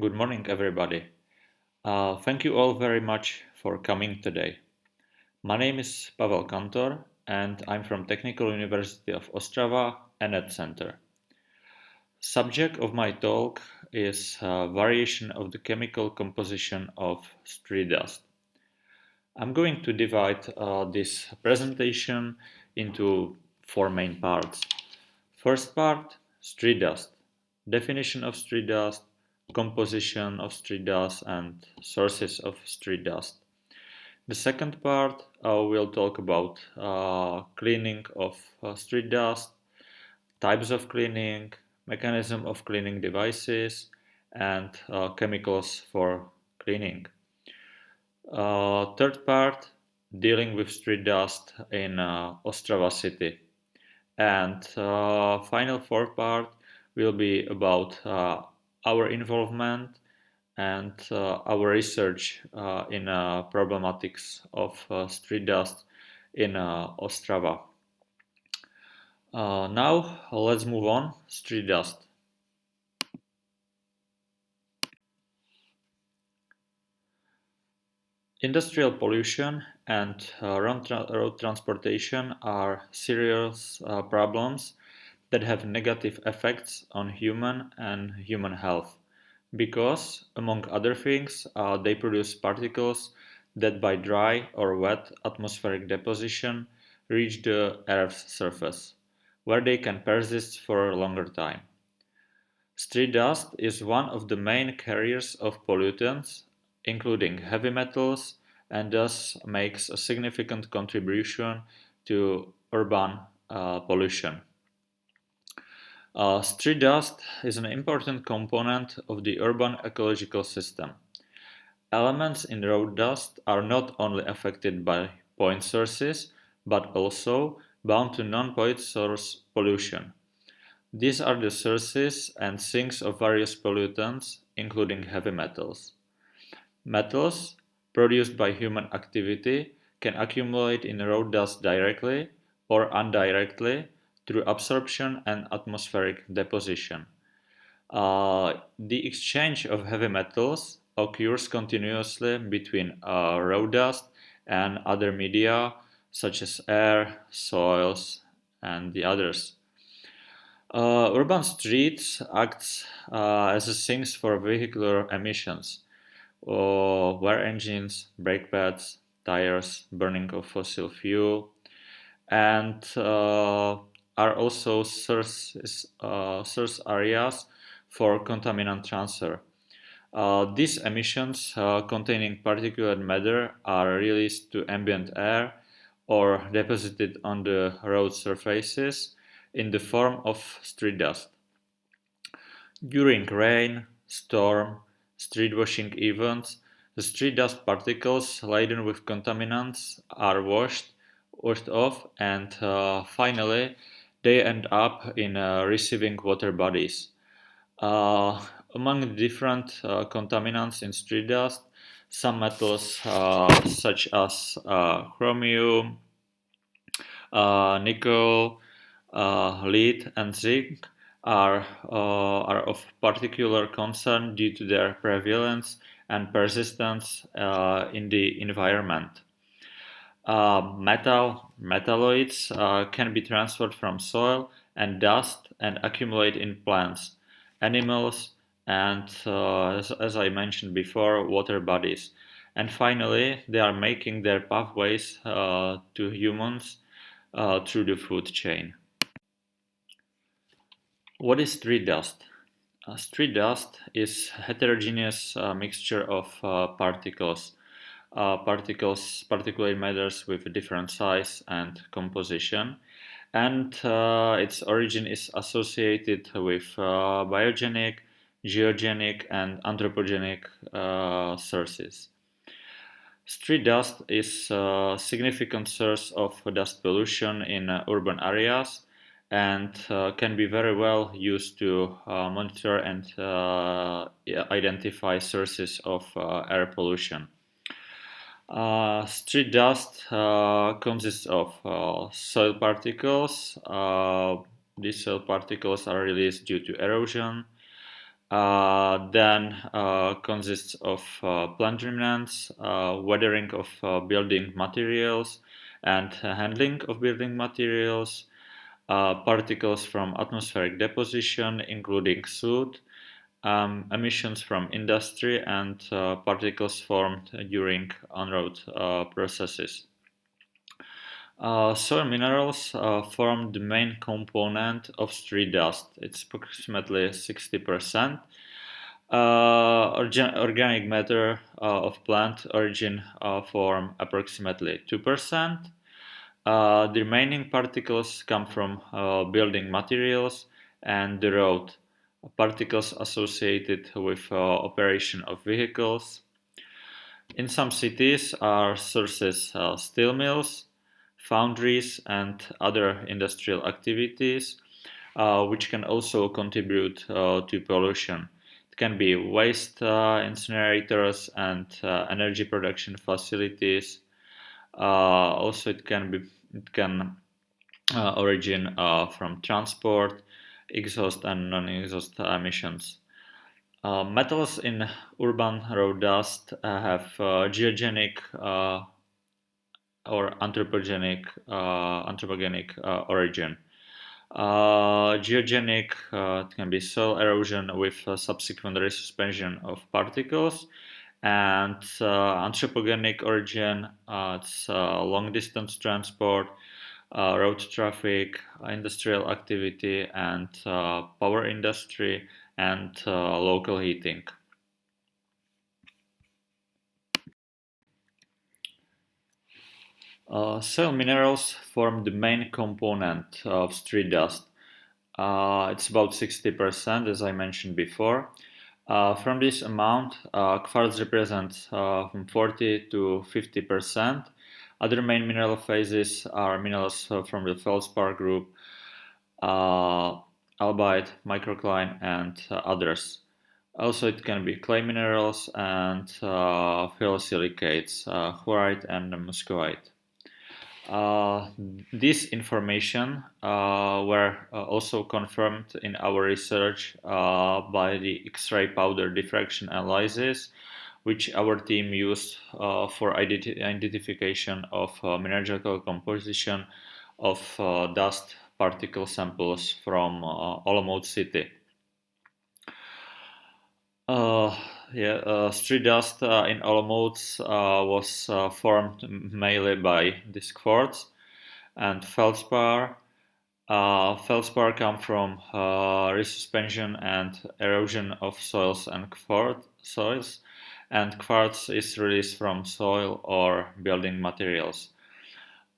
Good morning, everybody. Thank you all very much for coming today. My name is Pavel Kantor, and I'm from Technical University of Ostrava and at Center. Subject of my talk is variation of the chemical composition of street dust. I'm going to divide this presentation into four main parts. First part, street dust. Definition of street dust, composition of street dust, and sources of street dust. The second part, we'll talk about cleaning of street dust, types of cleaning, mechanism of cleaning devices, and chemicals for cleaning. Third part, dealing with street dust in Ostrava city. And final fourth part will be about our involvement and our research in problematics of street dust in Ostrava. Now let's move on. Street dust. Industrial pollution and road transportation are serious problems that have negative effects on human and human health because, among other things, they produce particles that by dry or wet atmospheric deposition reach the Earth's surface, where they can persist for a longer time. Street dust is one of the main carriers of pollutants, including heavy metals, and thus makes a significant contribution to urban pollution. Street dust is an important component of the urban ecological system. Elements in road dust are not only affected by point sources, but also bound to non-point source pollution. These are the sources and sinks of various pollutants, including heavy metals. Metals, produced by human activity, can accumulate in road dust directly or indirectly through absorption and atmospheric deposition. The exchange of heavy metals occurs continuously between road dust and other media such as air, soils, and the others. Urban streets acts as a sinks for vehicular emissions, where engines, brake pads, tires, burning of fossil fuel, and are also source areas for contaminant transfer. These emissions containing particulate matter are released to ambient air or deposited on the road surfaces in the form of street dust. During rain, storm, street washing events, the street dust particles laden with contaminants are washed off, and finally they end up in receiving water bodies. Among the different contaminants in street dust, some metals such as chromium, nickel, lead, and zinc are of particular concern due to their prevalence and persistence in the environment. Metalloids can be transferred from soil and dust and accumulate in plants, animals, and as I mentioned before, water bodies. And finally, they are making their pathways to humans through the food chain. What is street dust? Street dust is heterogeneous mixture of particulate matters with different size and composition, and its origin is associated with biogenic, geogenic, and anthropogenic sources. Street dust is a significant source of dust pollution in urban areas and can be very well used to monitor and identify sources of air pollution. Street dust consists of soil particles. These soil particles are released due to erosion, Then consists of plant remnants, weathering of building materials, and handling of building materials, particles from atmospheric deposition, including soot, emissions from industry, and particles formed during on-road processes. Soil minerals form the main component of street dust. It's approximately 60%. Organic matter of plant origin form approximately 2%. The remaining particles come from building materials and the road, particles associated with operation of vehicles. In some cities are sources steel mills, foundries, and other industrial activities, which can also contribute to pollution. It can be waste incinerators and energy production facilities. Also, it can origin from transport, exhaust and non-exhaust emissions. Metals in urban road dust have geogenic or anthropogenic origin. Geogenic can be soil erosion with subsequent resuspension of particles, and anthropogenic origin, it's long distance transport, road traffic, industrial activity, and power industry, and local heating. Soil minerals form the main component of street dust. It's about 60%, as I mentioned before. From this amount, quartz represents from 40 to 50%. Other main mineral phases are minerals from the feldspar group, albite, microcline, and others. Also, it can be clay minerals and phyllosilicates, chlorite and muscovite. This information were also confirmed in our research by the X-ray powder diffraction analysis, which our team used for identification of mineralogical composition of dust particle samples from Olomouc city. Street dust in Olomouc was formed mainly by this quartz and feldspar. Feldspar come from resuspension and erosion of soils and soils, and quartz is released from soil or building materials.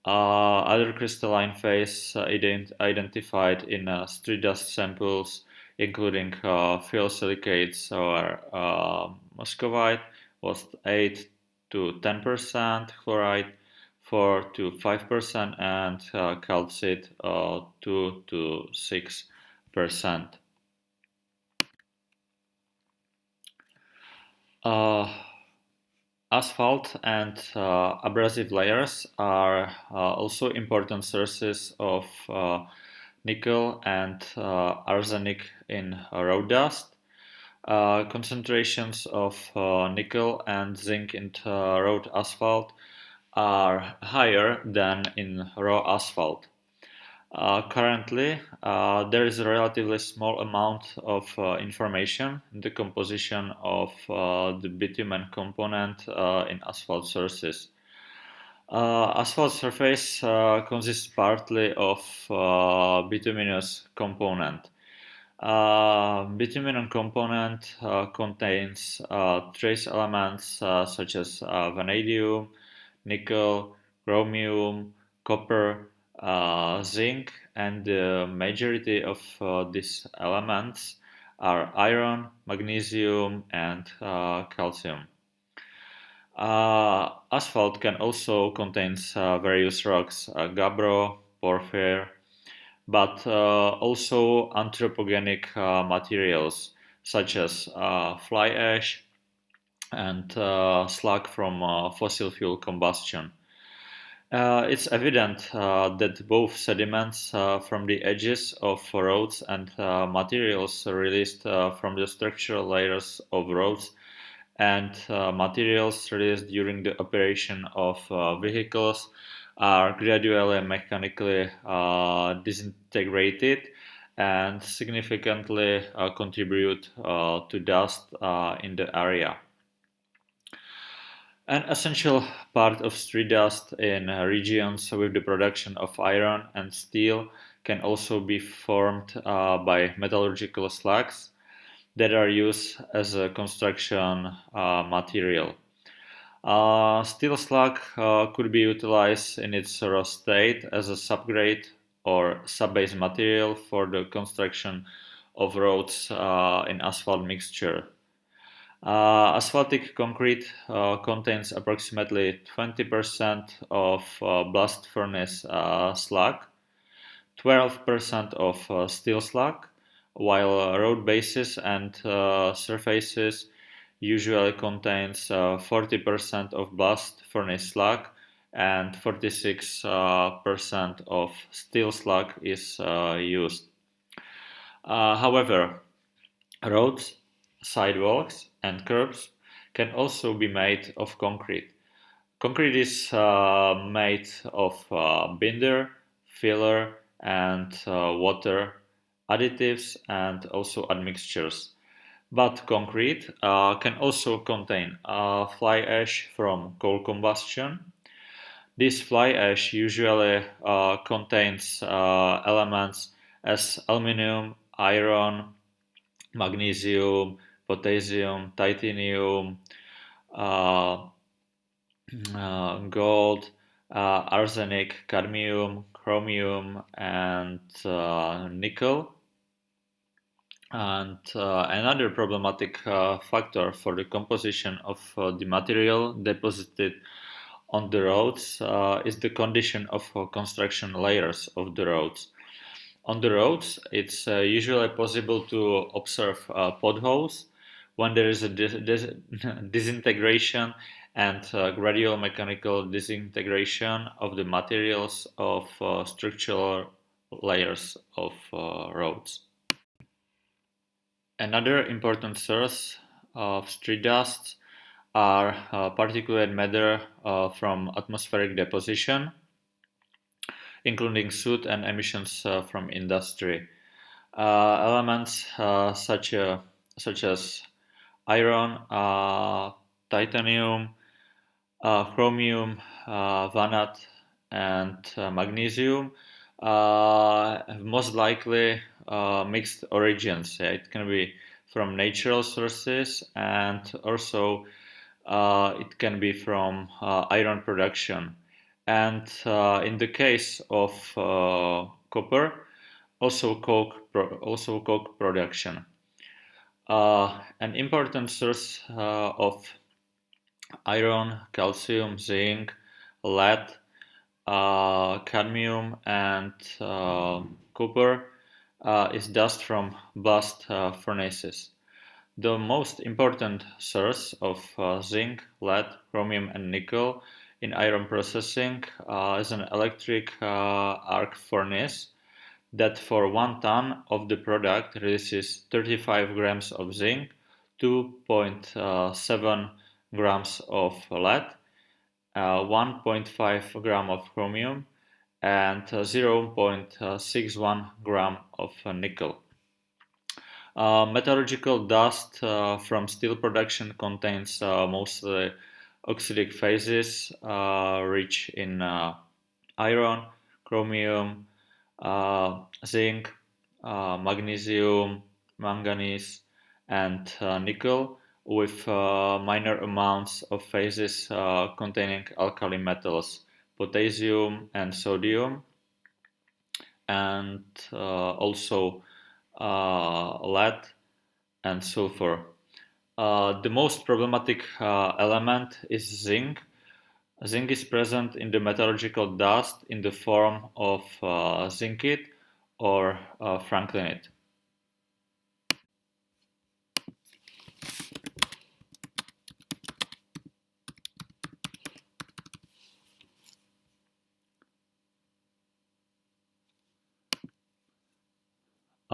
Other crystalline phase identified in street dust samples, including phyllosilicates or muscovite, was 8 to 10%, chloride 4 to 5%, and calcite 2 to 6%. Asphalt and abrasive layers are also important sources of nickel and arsenic in road dust. Concentrations of nickel and zinc in road asphalt are higher than in raw asphalt. Currently, there is a relatively small amount of information in the composition of the bitumen component in asphalt sources. Asphalt surface consists partly of bituminous component. Bituminous component contains trace elements such as vanadium, nickel, chromium, copper, zinc, and the majority of these elements are iron, magnesium, and calcium. Asphalt can also contain various rocks, gabbro, porphyr, but also anthropogenic materials such as fly ash and slag from fossil fuel combustion. It's evident that both sediments from the edges of roads and materials released from the structural layers of roads and materials released during the operation of vehicles are gradually mechanically disintegrated and significantly contribute to dust in the area. An essential part of street dust in regions with the production of iron and steel can also be formed by metallurgical slags that are used as a construction material. Steel slag could be utilized in its raw state as a subgrade or subbase material for the construction of roads in asphalt mixture. Asphaltic concrete contains approximately 20% of blast furnace slag, 12% of steel slag, while road bases and surfaces usually contains 40% of blast furnace slag and 46% of steel slag is used. However, roads, sidewalks, and curbs can also be made of concrete. Concrete is made of binder, filler, and water, additives, and also admixtures. But concrete can also contain fly ash from coal combustion. This fly ash usually contains elements as aluminum, iron, magnesium, potassium, titanium, uh, gold, arsenic, cadmium, chromium, and nickel. And another problematic factor for the composition of the material deposited on the roads is the condition of construction layers of the roads. On the roads, it's usually possible to observe potholes when there is a disintegration and gradual mechanical disintegration of the materials of structural layers of roads. Another important source of street dust are particulate matter from atmospheric deposition, including soot and emissions from industry. Elements such as iron, titanium, chromium, vanad, and magnesium have most likely mixed origins. It can be from natural sources and also it can be from iron production. And in the case of copper, also coke production. An important source of iron, calcium, zinc, lead, cadmium, and copper is dust from blast furnaces. The most important source of zinc, lead, chromium, and nickel in iron processing is an electric arc furnace that for 1 ton of the product releases 35 grams of zinc, 2.7 grams of lead, 1.5 gram of chromium, and 0.61 gram of nickel. Metallurgical dust from steel production contains mostly oxidic phases rich in iron, chromium, zinc, magnesium, manganese, and nickel, with minor amounts of phases containing alkali metals, potassium and sodium, and also lead and sulfur. The most problematic element is zinc. Zinc is present in the metallurgical dust in the form of zincite or franklinite.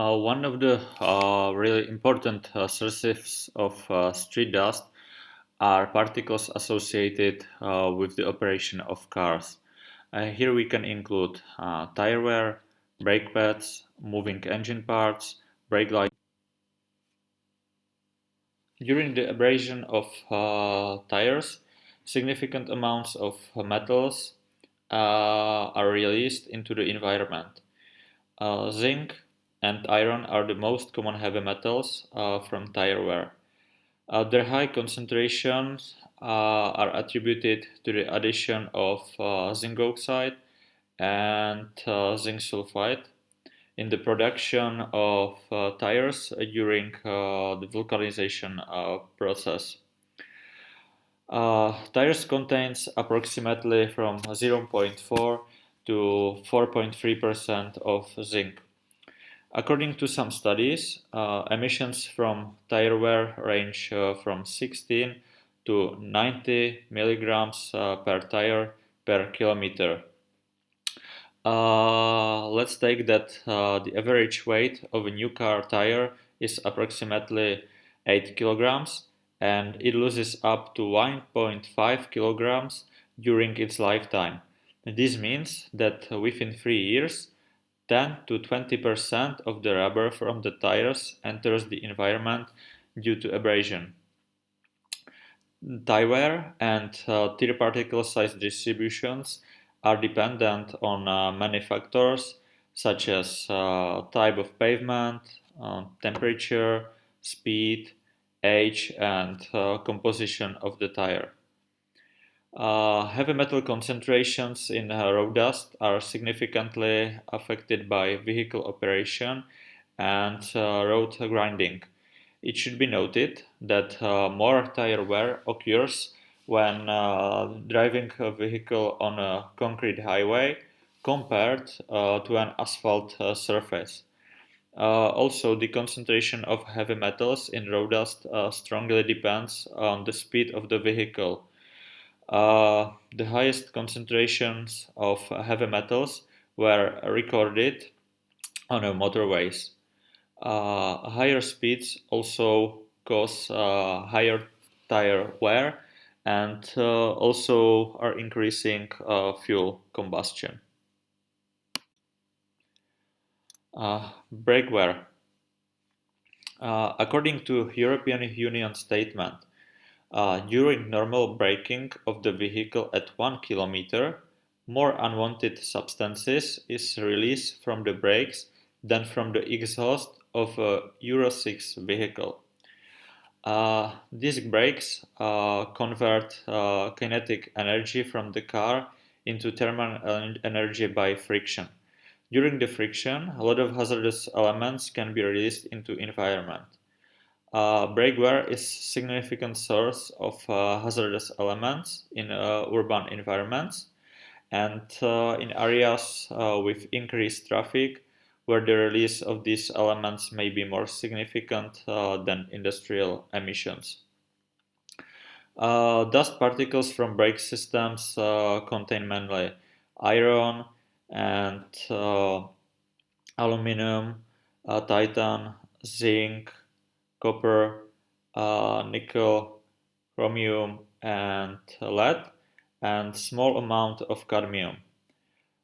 One of the really important sources of street dust are particles associated with the operation of cars. Here we can include tire wear, brake pads, moving engine parts, brake lights. During the abrasion of tires, significant amounts of metals are released into the environment. Zinc and iron are the most common heavy metals from tire wear. Their high concentrations are attributed to the addition of zinc oxide and zinc sulfide in the production of tires during the vulcanization process. Tires contains approximately from 0.4 to 4.3% of zinc. According to some studies, emissions from tire wear range from 16 to 90 milligrams per tire per kilometer. Let's take that the average weight of a new car tire is approximately 8 kilograms and it loses up to 1.5 kilograms during its lifetime. This means that within 3 years, 10 to 20% of the rubber from the tires enters the environment due to abrasion. Tire wear and tire particle size distributions are dependent on many factors such as type of pavement, temperature, speed, age, and composition of the tire. Heavy metal concentrations in road dust are significantly affected by vehicle operation and road grinding. It should be noted that more tire wear occurs when driving a vehicle on a concrete highway compared to an asphalt surface. Also, the concentration of heavy metals in road dust strongly depends on the speed of the vehicle. The highest concentrations of heavy metals were recorded on motorways. Higher speeds also cause higher tire wear and also are increasing fuel combustion. Brake wear. According to European Union statement, during normal braking of the vehicle at 1 kilometer, more unwanted substances is released from the brakes than from the exhaust of a Euro 6 vehicle. Disc brakes convert kinetic energy from the car into thermal energy by friction. During the friction, a lot of hazardous elements can be released into environment. Brake wear is significant source of hazardous elements in urban environments and in areas with increased traffic where the release of these elements may be more significant than industrial emissions. Dust particles from brake systems contain mainly iron and aluminum, titan, zinc, copper, nickel, chromium, and lead, and small amount of cadmium.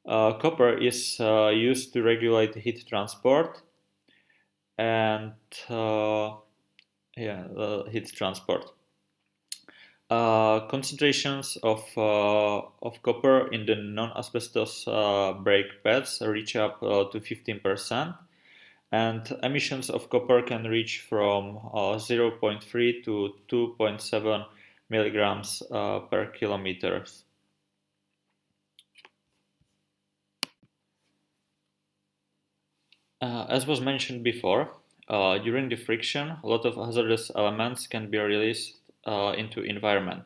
Copper is used to regulate heat transport and heat transport. Concentrations of copper in the non-asbestos brake pads reach up to 15%, and emissions of copper can reach from 0.3 to 2.7 milligrams per kilometer. As was mentioned before, during the friction, a lot of hazardous elements can be released into environment.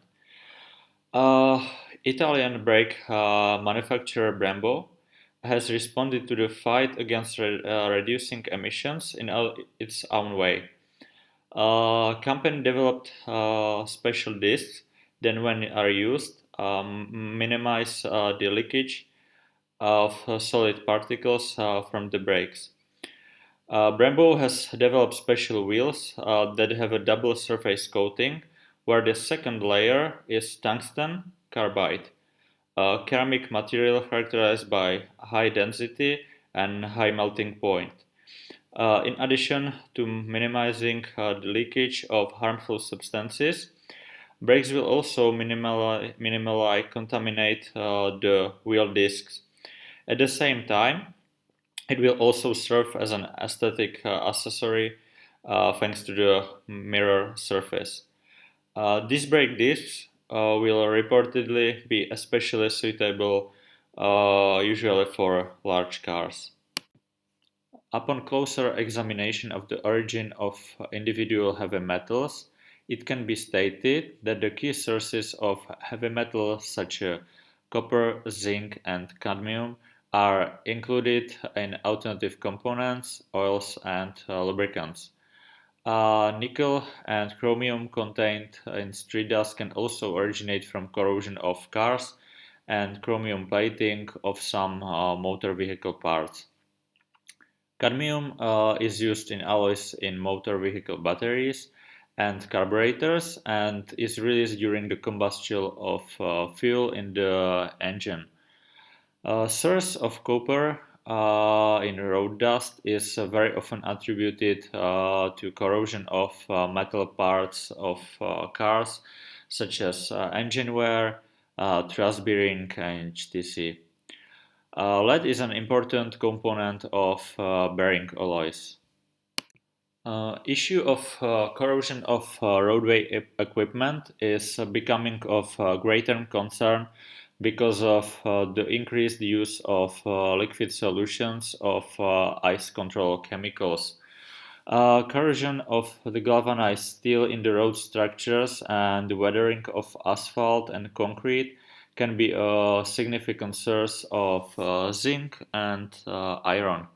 Italian brake manufacturer Brembo has responded to the fight against reducing emissions in its own way. Company developed special discs that, when are used, minimize the leakage of solid particles from the brakes. Brembo has developed special wheels that have a double surface coating, where the second layer is tungsten carbide, a ceramic material characterized by high density and high melting point. In addition to minimizing the leakage of harmful substances, brakes will also minimally contaminate the wheel discs. At the same time, it will also serve as an aesthetic accessory thanks to the mirror surface. These brake discs will reportedly be especially suitable usually for large cars. Upon closer examination of the origin of individual heavy metals, it can be stated that the key sources of heavy metals such as copper, zinc, and cadmium are included in automotive components, oils, and lubricants. Nickel and chromium contained in street dust can also originate from corrosion of cars and chromium plating of some motor vehicle parts. Cadmium is used in alloys in motor vehicle batteries and carburetors and is released during the combustion of fuel in the engine. A source of copper in road dust is very often attributed to corrosion of metal parts of cars, such as engine wear, truss bearing, and etc. Lead is an important component of bearing alloys. Issue of corrosion of roadway equipment is becoming of greater concern because of the increased use of liquid solutions of ice control chemicals. Corrosion of the galvanized steel in the road structures and the weathering of asphalt and concrete can be a significant source of zinc and iron.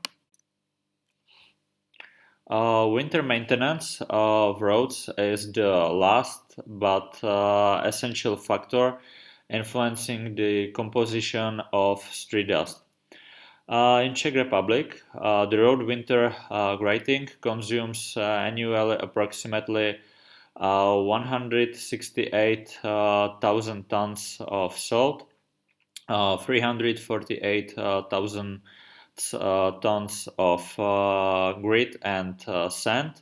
Winter maintenance of roads is the last but essential factor influencing the composition of street dust. In Czech Republic, the road winter grading consumes annually approximately 168,000 tons of salt, 348,000 tons of grit and sand,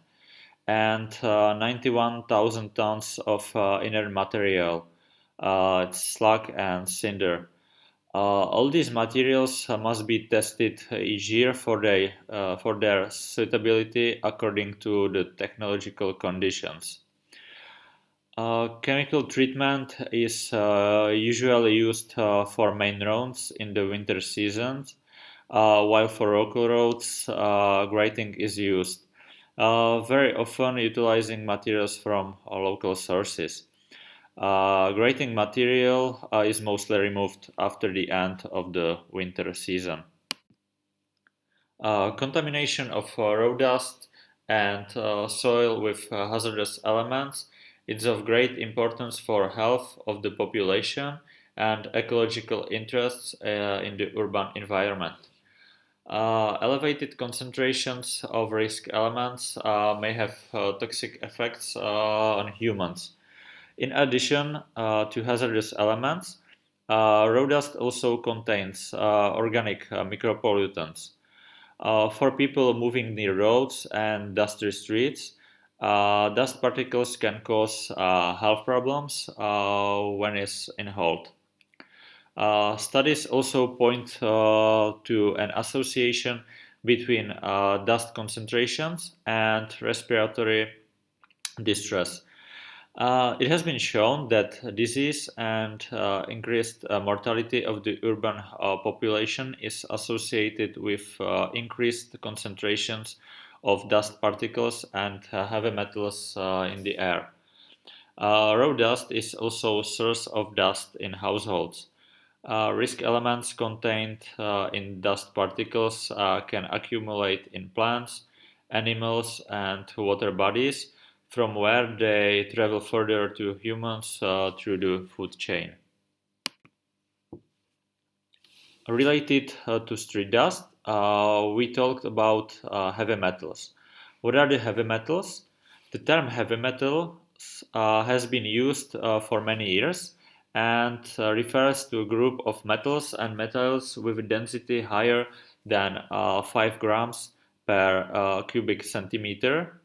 and 91,000 tons of inert material, slag and cinder. All these materials must be tested each year for their suitability according to the technological conditions. Chemical treatment is usually used for main roads in the winter seasons, while for local roads, grading is used, very often utilizing materials from local sources. Grading material is mostly removed after the end of the winter season. Contamination of road dust and soil with hazardous elements is of great importance for health of the population and ecological interests in the urban environment. Elevated concentrations of risk elements may have toxic effects on humans. In addition to hazardous elements, road dust also contains organic micropollutants. For people moving near roads and dusty streets, dust particles can cause health problems when it's inhaled. Studies also point to an association between dust concentrations and respiratory distress. It has been shown that disease and increased mortality of the urban population is associated with increased concentrations of dust particles and heavy metals in the air. Road dust is also a source of dust in households. Risk elements contained in dust particles can accumulate in plants, animals, and water bodies, from where they travel further to humans through the food chain. Related to street dust, we talked about heavy metals. What are the heavy metals? The term heavy metals has been used for many years and refers to a group of metals and metals with density higher than 5 grams per cubic centimeter,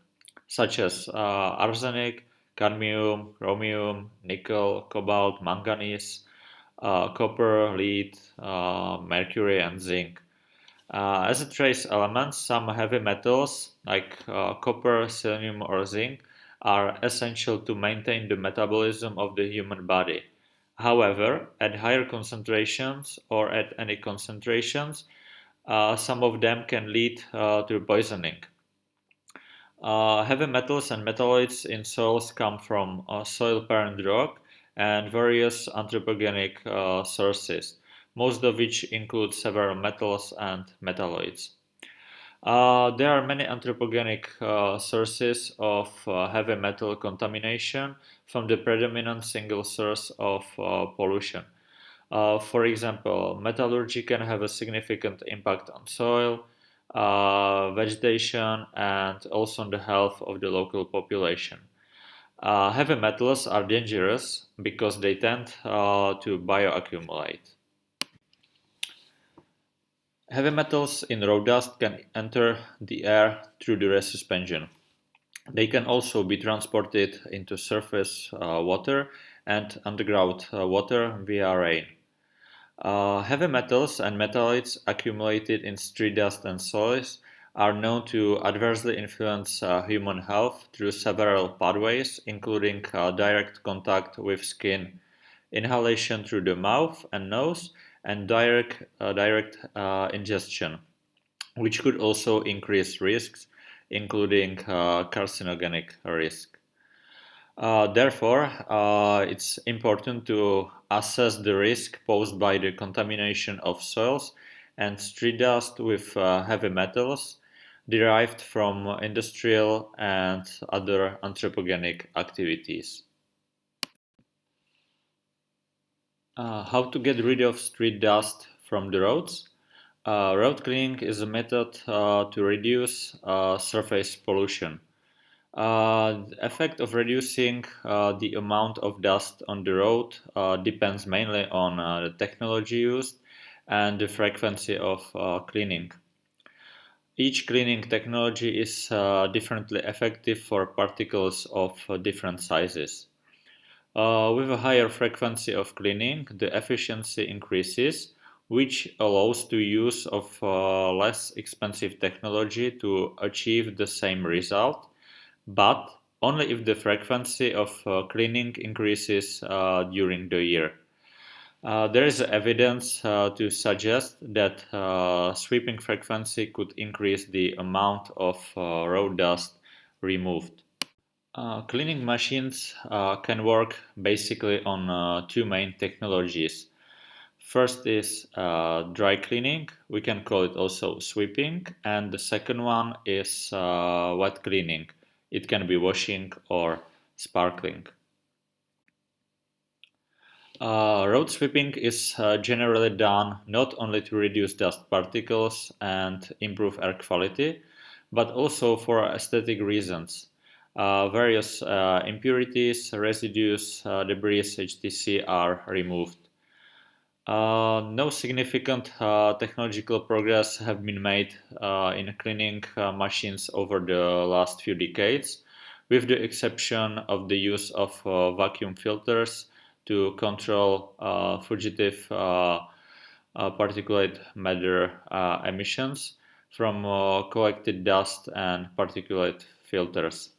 such as arsenic, cadmium, chromium, nickel, cobalt, manganese, copper, lead, mercury, and zinc. As a trace element, some heavy metals like copper, selenium, or zinc are essential to maintain the metabolism of the human body. However, at higher concentrations or at any concentrations, some of them can lead to poisoning. Heavy metals and metalloids in soils come from soil parent rock and various anthropogenic sources, most of which include several metals and metalloids. There are many anthropogenic sources of heavy metal contamination from the predominant single source of pollution. For example, metallurgy can have a significant impact on soil, vegetation, and also on the health of the local population. Heavy metals are dangerous because they tend to bioaccumulate. Heavy metals in road dust can enter the air through the resuspension. They can also be transported into surface water and underground water via rain. Heavy metals and metalloids accumulated in street dust and soils are known to adversely influence human health through several pathways, including direct contact with skin, inhalation through the mouth and nose, and direct ingestion, which could also increase risks, including carcinogenic risk. Therefore, it's important to assess the risk posed by the contamination of soils and street dust with heavy metals derived from industrial and other anthropogenic activities. How to get rid of street dust from the roads? Road cleaning is a method to reduce surface pollution. The effect of reducing the amount of dust on the road depends mainly on the technology used and the frequency of cleaning. Each cleaning technology is differently effective for particles of different sizes. With a higher frequency of cleaning, the efficiency increases, which allows the use of less expensive technology to achieve the same result, but only if the frequency of cleaning increases during the year. There is evidence to suggest that sweeping frequency could increase the amount of road dust removed. Cleaning machines can work basically on two main technologies. First is dry cleaning, we can call it also sweeping, and the second one is wet cleaning. It can be washing or sparkling. Road sweeping is generally done not only to reduce dust particles and improve air quality, but also for aesthetic reasons. Various impurities, residues, debris, etc. are removed. No significant technological progress have been made in cleaning machines over the last few decades, with the exception of the use of vacuum filters to control fugitive particulate matter emissions from collected dust and particulate filters.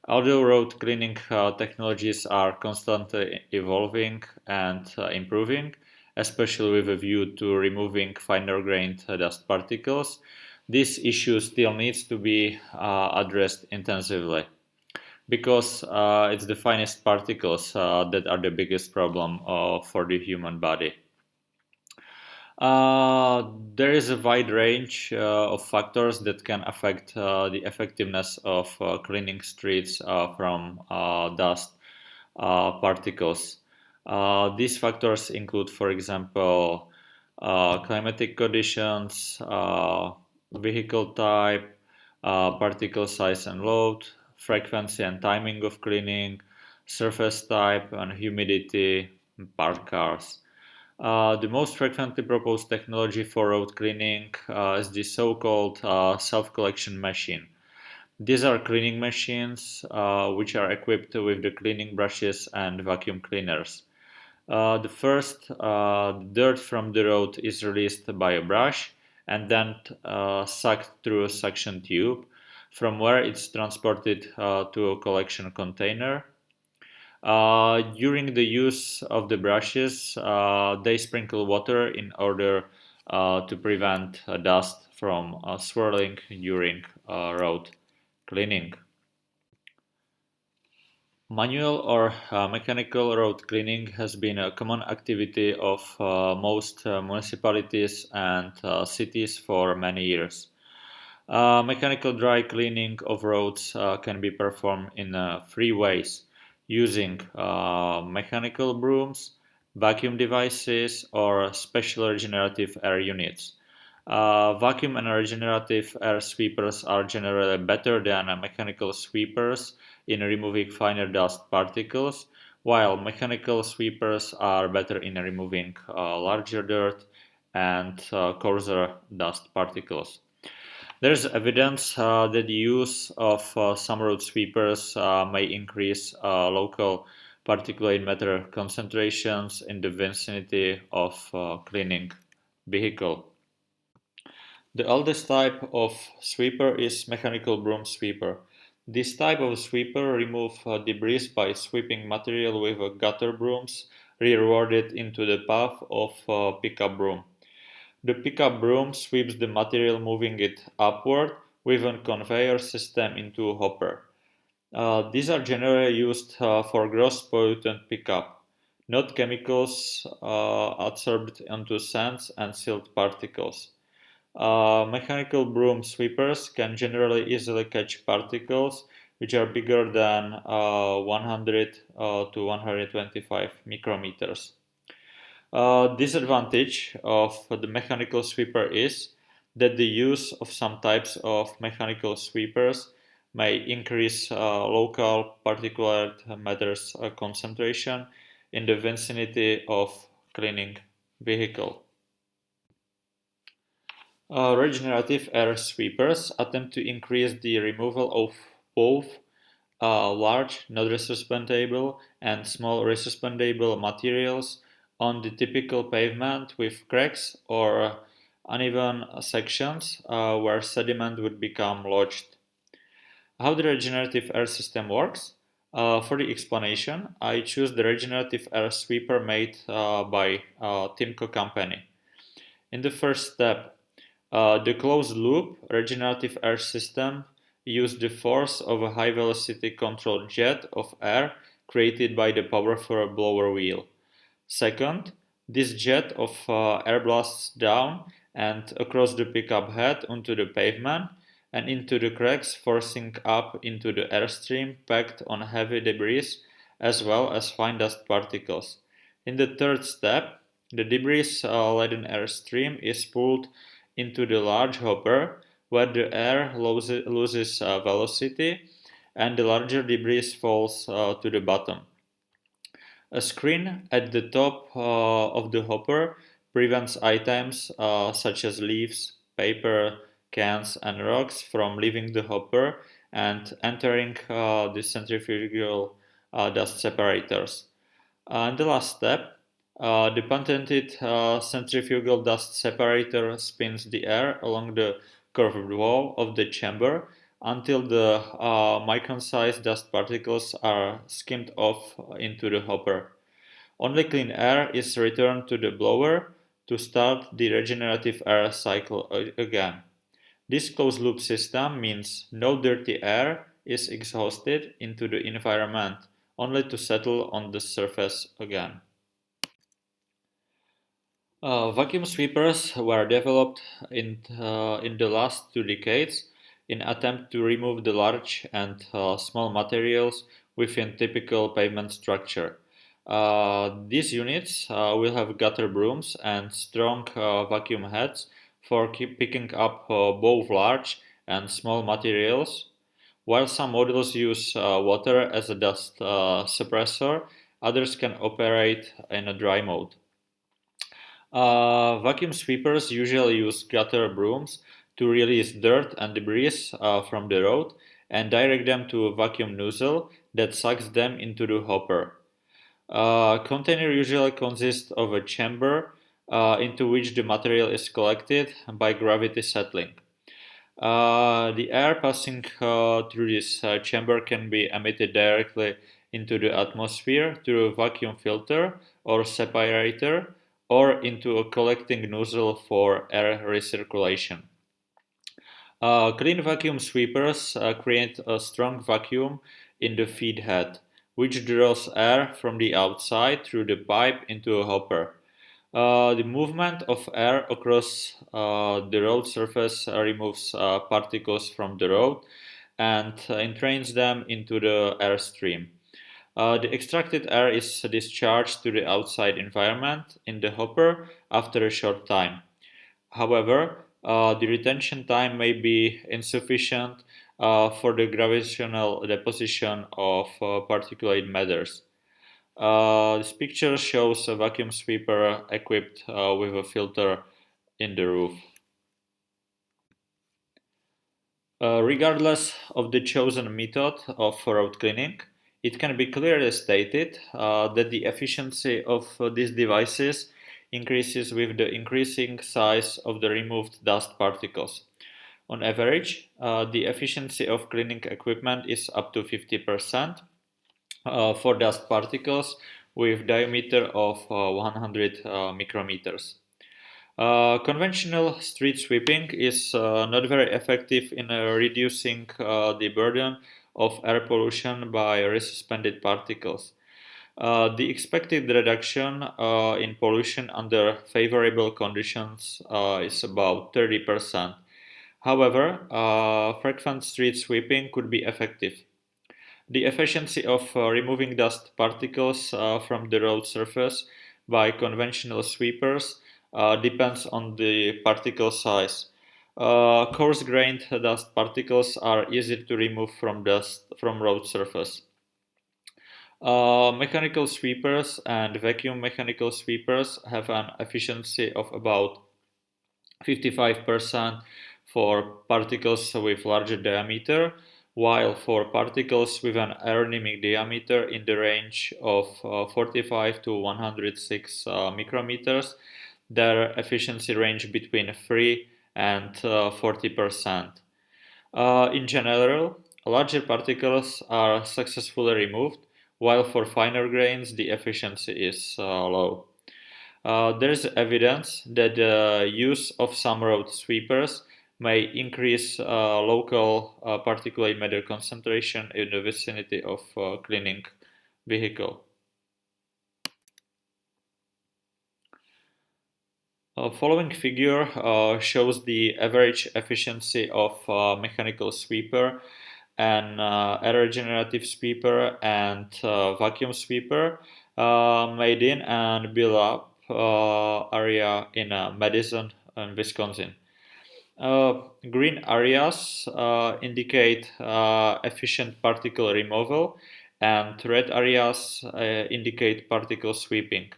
Although road cleaning technologies are constantly evolving and improving, especially with a view to removing finer-grained dust particles, this issue still needs to be addressed intensively, because it's the finest particles that are the biggest problem for the human body. There is a wide range of factors that can affect the effectiveness of cleaning streets from dust particles. These factors include, for example, climatic conditions, vehicle type, particle size and load, frequency and timing of cleaning, surface type and humidity, parked cars. The most frequently proposed technology for road cleaning is the so-called self-collection machine. These are cleaning machines which are equipped with the cleaning brushes and vacuum cleaners. The first dirt from the road is released by a brush and then sucked through a suction tube, from where it's transported to a collection container. During the use of the brushes, they sprinkle water in order to prevent dust from swirling during road cleaning. Manual or mechanical road cleaning has been a common activity of most municipalities and cities for many years. Mechanical dry cleaning of roads can be performed in three ways: using mechanical brooms, vacuum devices, or special regenerative air units. Vacuum and regenerative air sweepers are generally better than mechanical sweepers in removing finer dust particles, while mechanical sweepers are better in removing larger dirt and coarser dust particles. There is evidence that the use of some road sweepers may increase local particulate matter concentrations in the vicinity of cleaning vehicle. The oldest type of sweeper is mechanical broom sweeper. This type of sweeper removes debris by sweeping material with gutter brooms rearwarded into the path of a pickup broom. The pickup broom sweeps the material, moving it upward with a conveyor system into a hopper. These are generally used for gross pollutant pickup, not chemicals adsorbed into sands and silt particles. Mechanical broom sweepers can generally easily catch particles which are bigger than 100 to 125 micrometers. Disadvantage of the mechanical sweeper is that the use of some types of mechanical sweepers may increase local particulate matters concentration in the vicinity of cleaning vehicle. Regenerative air sweepers attempt to increase the removal of both large, not resuspendable, and small resuspendable materials on the typical pavement with cracks or uneven sections where sediment would become lodged. How the regenerative air system works? For the explanation, I choose the regenerative air sweeper made by Timco company. In the first step, the closed-loop regenerative air system uses the force of a high-velocity controlled jet of air created by the powerful blower wheel. Second, this jet of air blasts down and across the pickup head onto the pavement and into the cracks, forcing up into the airstream packed on heavy debris as well as fine dust particles. In the third step, the debris-laden airstream is pulled into the large hopper where the air loses velocity and the larger debris falls to the bottom. A screen at the top of the hopper prevents items such as leaves, paper, cans, and rocks from leaving the hopper and entering the centrifugal dust separators. And the last step, the patented centrifugal dust separator spins the air along the curved wall of the chamber until the micron-sized dust particles are skimmed off into the hopper. Only clean air is returned to the blower to start the regenerative air cycle again. This closed-loop system means no dirty air is exhausted into the environment, only to settle on the surface again. Vacuum sweepers were developed in the last 2 decades in attempt to remove the large and small materials within typical pavement structure. These units will have gutter brooms and strong vacuum heads for picking up both large and small materials. While some models use water as a dust suppressor, others can operate in a dry mode. Vacuum sweepers usually use gutter brooms to release dirt and debris from the road and direct them to a vacuum nozzle that sucks them into the hopper. Container usually consists of a chamber into which the material is collected by gravity settling. The air passing through this chamber can be emitted directly into the atmosphere through a vacuum filter or separator or into a collecting nozzle for air recirculation. Clean vacuum sweepers create a strong vacuum in the feed head, which draws air from the outside through the pipe into a hopper. The movement of air across the road surface removes particles from the road and entrains them into the airstream. The extracted air is discharged to the outside environment in the hopper after a short time. However, the retention time may be insufficient for the gravitational deposition of particulate matters. This picture shows a vacuum sweeper equipped with a filter in the roof. Regardless of the chosen method of road cleaning, it can be clearly stated that the efficiency of these devices increases with the increasing size of the removed dust particles. On average, the efficiency of cleaning equipment is up to 50% for dust particles with diameter of 100 micrometers. Conventional street sweeping is not very effective in reducing the burden of air pollution by resuspended particles. The expected reduction in pollution under favorable conditions is about 30%. However, frequent street sweeping could be effective. The efficiency of removing dust particles from the road surface by conventional sweepers depends on the particle size. Coarse-grained dust particles are easier to remove from road surface. Mechanical sweepers and vacuum mechanical sweepers have an efficiency of about 55% for particles with larger diameter, while for particles with an aerodynamic diameter in the range of 45 to 106 micrometers, their efficiency range between 3 and 40%. In general, larger particles are successfully removed, while for finer grains the efficiency is low. There is evidence that the use of some road sweepers may increase local particulate matter concentration in the vicinity of cleaning vehicle. Following figure shows the average efficiency of mechanical sweeper and air regenerative sweeper and vacuum sweeper made in and built up area in Madison and Wisconsin. Green areas indicate efficient particle removal, and red areas indicate particle sweeping.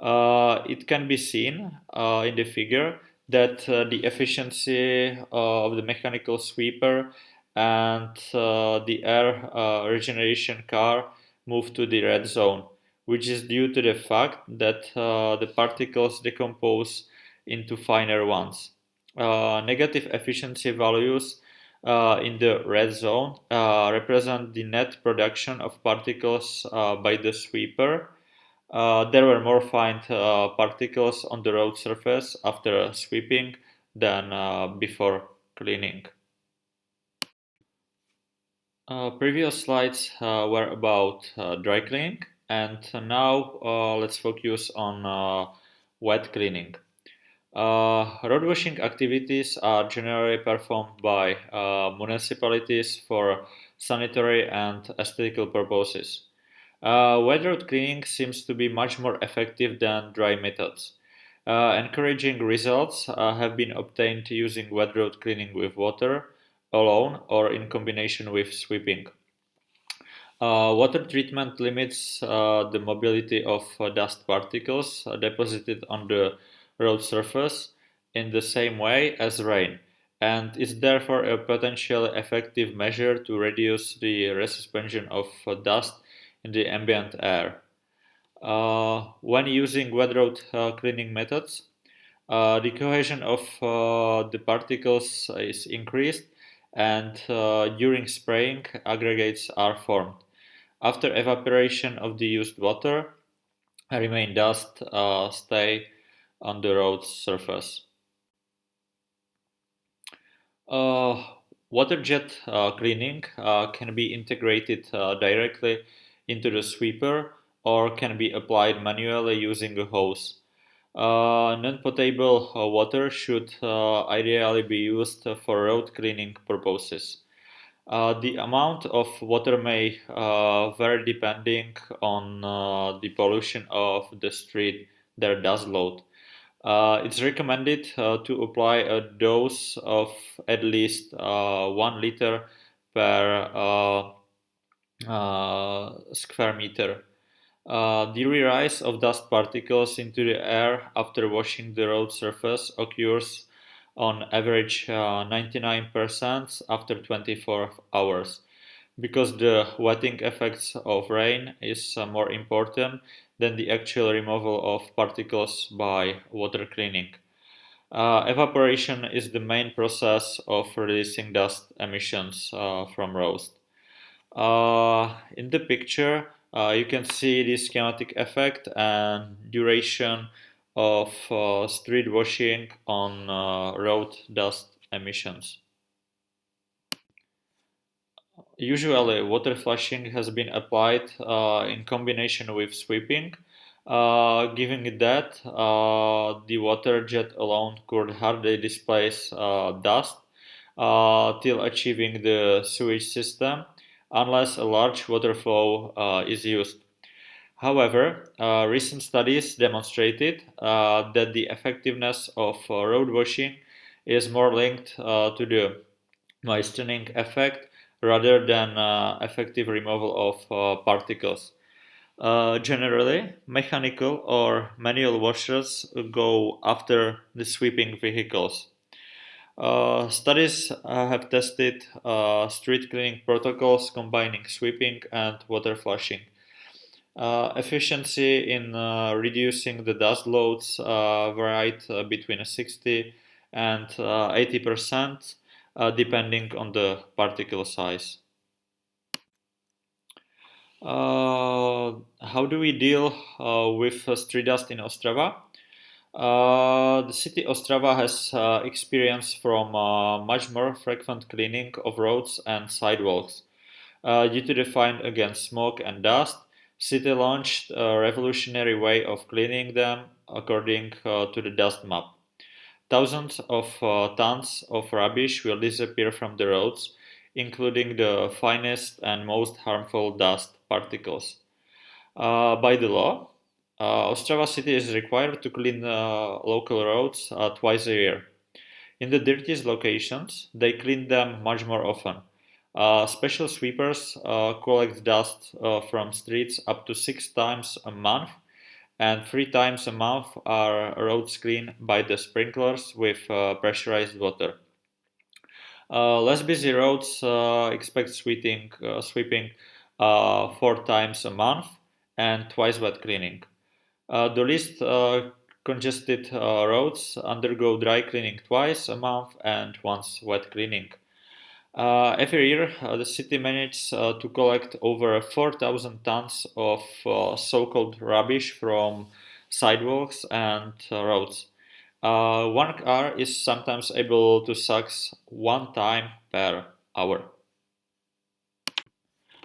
It can be seen in the figure that the efficiency of the mechanical sweeper and the air regeneration car move to the red zone, which is due to the fact that the particles decompose into finer ones. Negative efficiency values in the red zone represent the net production of particles by the sweeper. There were more fine particles on the road surface after sweeping than before cleaning. Previous slides were about dry cleaning, and now let's focus on wet cleaning. Road washing activities are generally performed by municipalities for sanitary and aesthetical purposes. Wet road cleaning seems to be much more effective than dry methods. Encouraging results have been obtained using wet road cleaning with water alone or in combination with sweeping. Water treatment limits the mobility of dust particles deposited on the road surface in the same way as rain, and is therefore a potentially effective measure to reduce the resuspension of dust in the ambient air. When using wet road cleaning methods, the cohesion of the particles is increased, and during spraying, aggregates are formed. After evaporation of the used water, remain dust stay on the road's surface. Uh, Water jet cleaning can be integrated directly into the sweeper or can be applied manually using a hose. Non-potable water should ideally be used for road cleaning purposes. The amount of water may vary depending on the pollution of the street, their dust load. It's recommended to apply a dose of at least 1 liter per square meter. The rise of dust particles into the air after washing the road surface occurs on average 99% after 24 hours. Because the wetting effects of rain is more important than the actual removal of particles by water cleaning. Evaporation is the main process of releasing dust emissions from roads. In the picture, you can see the schematic effect and duration of street washing on road dust emissions. Usually, water flushing has been applied in combination with sweeping, given that the water jet alone could hardly displace dust till achieving the sewage system, unless a large water flow is used. However, recent studies demonstrated that the effectiveness of road washing is more linked to the moistening effect rather than effective removal of particles. Generally, mechanical or manual washers go after the sweeping vehicles. Studies have tested street cleaning protocols combining sweeping and water flushing. Efficiency in reducing the dust loads varied between 60 and 80%, depending on the particle size. How do we deal with street dust in Ostrava? The city Ostrava has experience from much more frequent cleaning of roads and sidewalks. Due to the fight against smoke and dust, city launched a revolutionary way of cleaning them according to the dust map. Thousands of tons of rubbish will disappear from the roads, including the finest and most harmful dust particles. By the law, Ostrava city is required to clean local roads twice a year. In the dirtiest locations, they clean them much more often. Special sweepers collect dust from streets up to 6 times a month, and 3 times a month are roads cleaned by the sprinklers with pressurized water. Less busy roads expect sweeping 4 times a month and twice wet cleaning. The least congested roads undergo dry cleaning twice a month and once wet cleaning. Every year, the city manages to collect over 4,000 tons of so-called rubbish from sidewalks and roads. One car is sometimes able to suck 1 time per hour.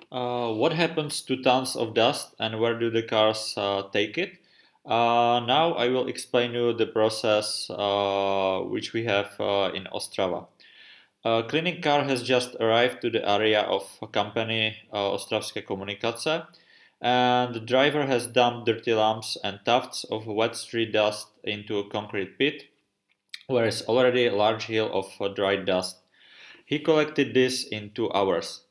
What happens to tons of dust and where do the cars take it? Now I will explain you the process which we have in Ostrava. A cleaning car has just arrived to the area of company Ostravské komunikace and the driver has dumped dirty lumps and tufts of wet street dust into a concrete pit, where is already a large hill of dry dust. He collected this in 2 hours.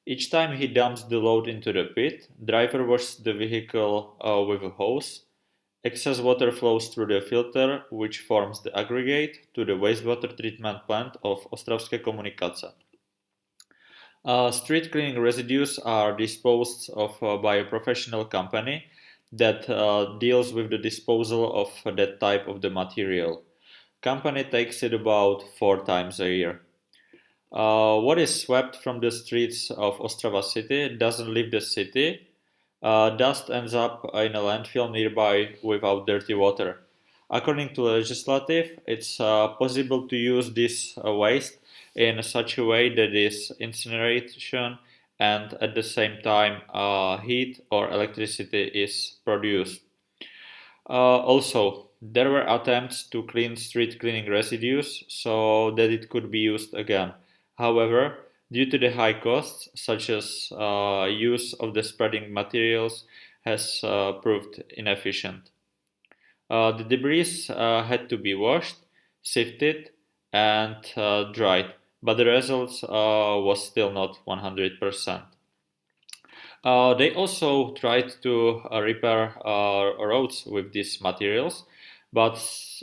Each time he dumps the load into the pit, driver washes the vehicle with a hose. Excess water flows through the filter, which forms the aggregate, to the wastewater treatment plant of Ostravské komunikace. Street cleaning residues are disposed of by a professional company that deals with the disposal of that type of the material. Company takes it about 4 times a year. What is swept from the streets of Ostrava city doesn't leave the city. Dust ends up in a landfill nearby without dirty water. According to legislative, it's possible to use this waste in such a way that is incineration and at the same time heat or electricity is produced. Also, there were attempts to clean street cleaning residues so that it could be used again. However, due to the high costs, such as use of the spreading materials, has proved inefficient. The debris had to be washed, sifted, and dried, but the results was still not 100%. They also tried to repair roads with these materials, but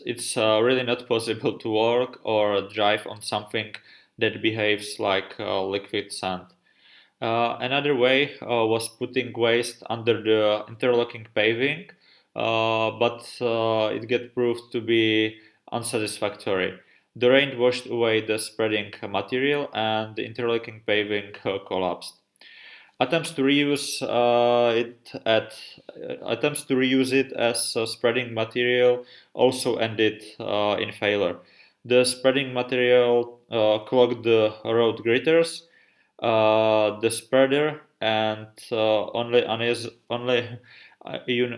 it's really not possible to work or drive on something that behaves like liquid sand. Another way was putting waste under the interlocking paving, but it get proved to be unsatisfactory. The rain washed away the spreading material and the interlocking paving collapsed. Attempts to reuse attempts to reuse it as a spreading material also ended in failure. The spreading material clogged the road gritters, the spreader, and only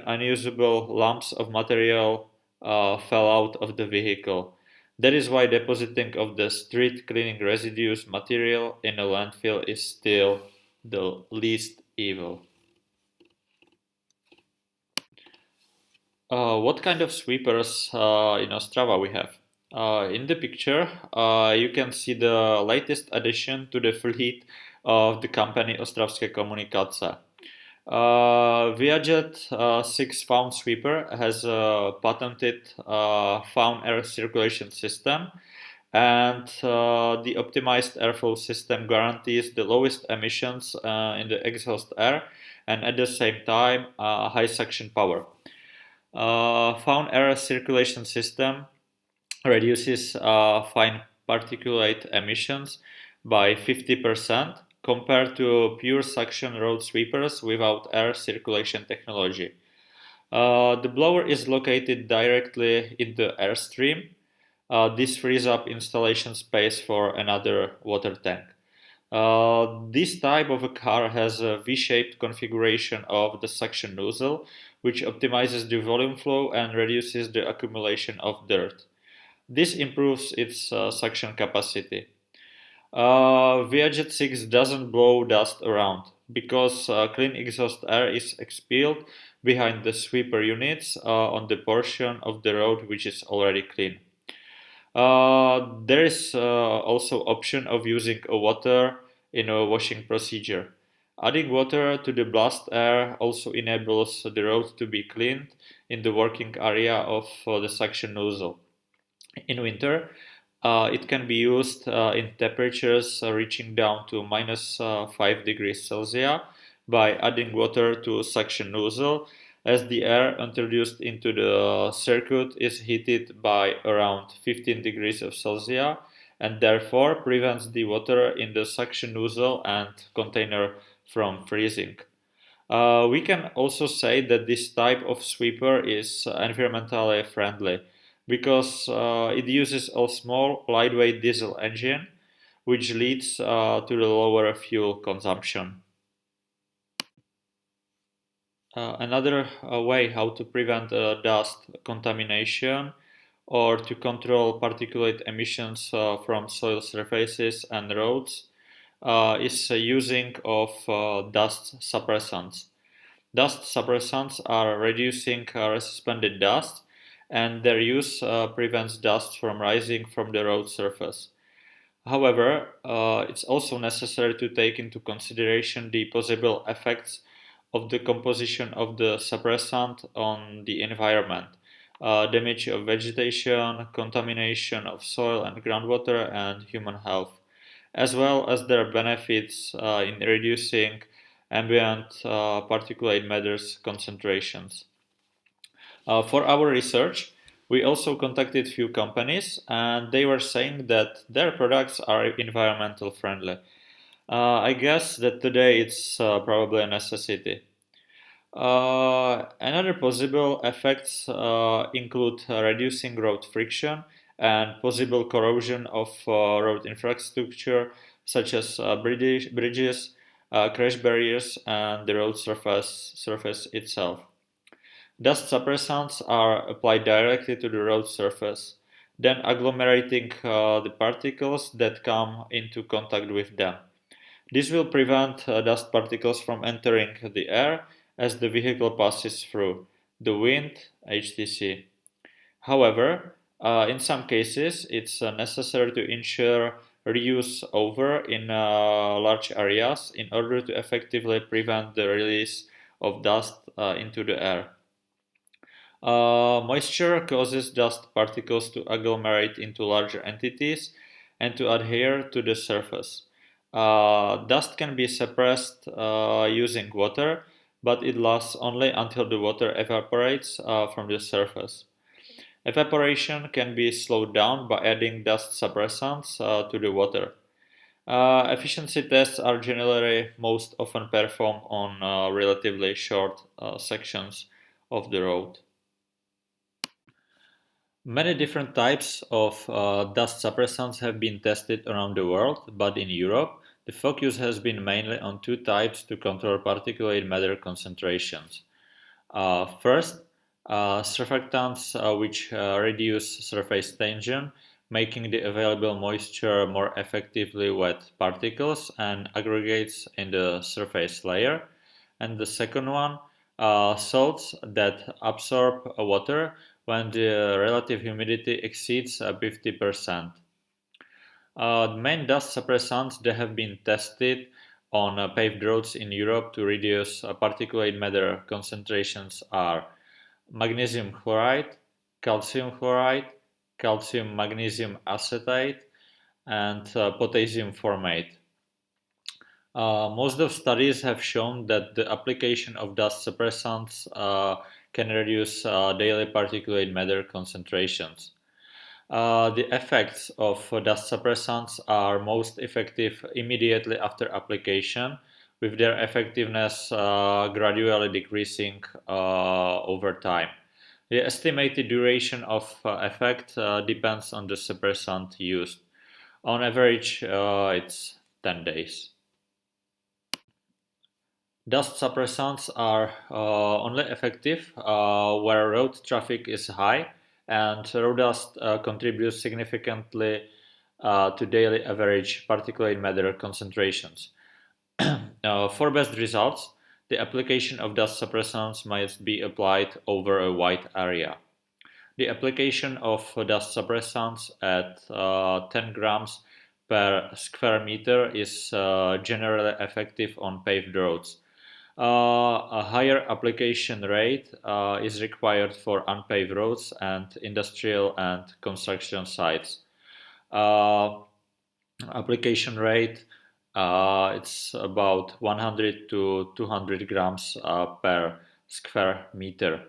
unusable lumps of material fell out of the vehicle. That is why depositing of the street cleaning residues material in a landfill is still the least evil. What kind of sweepers in Ostrava we have? In the picture, you can see the latest addition to the fleet of the company Ostravské komunikace. Viajet 6 Faun Sweeper has a patented Faun air circulation system, and the optimized airflow system guarantees the lowest emissions in the exhaust air and at the same time high suction power. Faun air circulation system reduces fine particulate emissions by 50% compared to pure suction road sweepers without air circulation technology. The blower is located directly in the airstream. This frees up installation space for another water tank. This type of a car has a V-shaped configuration of the suction nozzle, which optimizes the volume flow and reduces the accumulation of dirt. This improves its suction capacity. Viajet 6 doesn't blow dust around because clean exhaust air is expelled behind the sweeper units on the portion of the road which is already clean. There is also option of using a water in a washing procedure. Adding water to the blast air also enables the road to be cleaned in the working area of the suction nozzle. In winter, it can be used in temperatures reaching down to minus 5 degrees Celsius by adding water to suction nozzle, as the air introduced into the circuit is heated by around 15 degrees of Celsius and therefore prevents the water in the suction nozzle and container from freezing. We can also say that this type of sweeper is environmentally friendly because it uses a small lightweight diesel engine, which leads to the lower fuel consumption. Another way how to prevent dust contamination or to control particulate emissions from soil surfaces and roads is using of dust suppressants. Dust suppressants are reducing suspended dust, and their use prevents dust from rising from the road surface. However, it's also necessary to take into consideration the possible effects of the composition of the suppressant on the environment, damage of vegetation, contamination of soil and groundwater, and human health, as well as their benefits in reducing ambient particulate matters concentrations. For our research, we also contacted few companies, and they were saying that their products are environmental friendly. I guess that today it's probably a necessity. Another possible effects include reducing road friction and possible corrosion of road infrastructure, such as bridges, crash barriers, and the road surface itself. Dust suppressants are applied directly to the road surface, then agglomerating the particles that come into contact with them. This will prevent dust particles from entering the air as the vehicle passes through the wind, HTC. However, in some cases, it's necessary to ensure reuse over in large areas in order to effectively prevent the release of dust into the air. Moisture causes dust particles to agglomerate into larger entities and to adhere to the surface. Dust can be suppressed using water, but it lasts only until the water evaporates from the surface. Evaporation can be slowed down by adding dust suppressants to the water. Efficiency tests are generally most often performed on relatively short sections of the road. Many different types of dust suppressants have been tested around the world, but in Europe, the focus has been mainly on two types to control particulate matter concentrations. First, surfactants which reduce surface tension, making the available moisture more effectively wet particles and aggregates in the surface layer. And the second one, salts that absorb water when the relative humidity exceeds 50%. The main dust suppressants that have been tested on paved roads in Europe to reduce particulate matter concentrations are magnesium chloride, calcium magnesium acetate, and potassium formate. Most of studies have shown that the application of dust suppressants can reduce daily particulate matter concentrations. The effects of dust suppressants are most effective immediately after application, with their effectiveness gradually decreasing over time. The estimated duration of effect depends on the suppressant used. On average, it's 10 days. Dust suppressants are only effective where road traffic is high and road dust contributes significantly to daily average particulate matter concentrations. For best results, the application of dust suppressants must be applied over a wide area. The application of dust suppressants at 10 grams per square meter is generally effective on paved roads. A higher application rate is required for unpaved roads and industrial and construction sites. Application rate it's about 100 to 200 grams per square meter.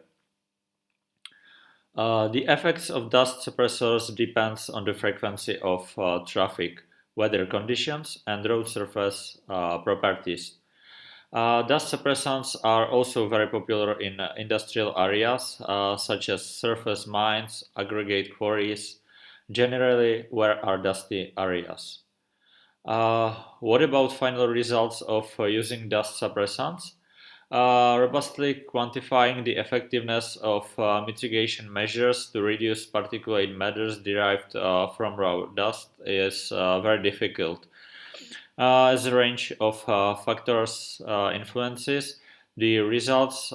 The effects of dust suppressors depends on the frequency of traffic, weather conditions, and road surface properties. Dust suppressants are also very popular in industrial areas such as surface mines, aggregate quarries, generally where are dusty areas. What about final results of using dust suppressants? Robustly quantifying the effectiveness of mitigation measures to reduce particulate matters derived from raw dust is very difficult. As a range of factors influences The results,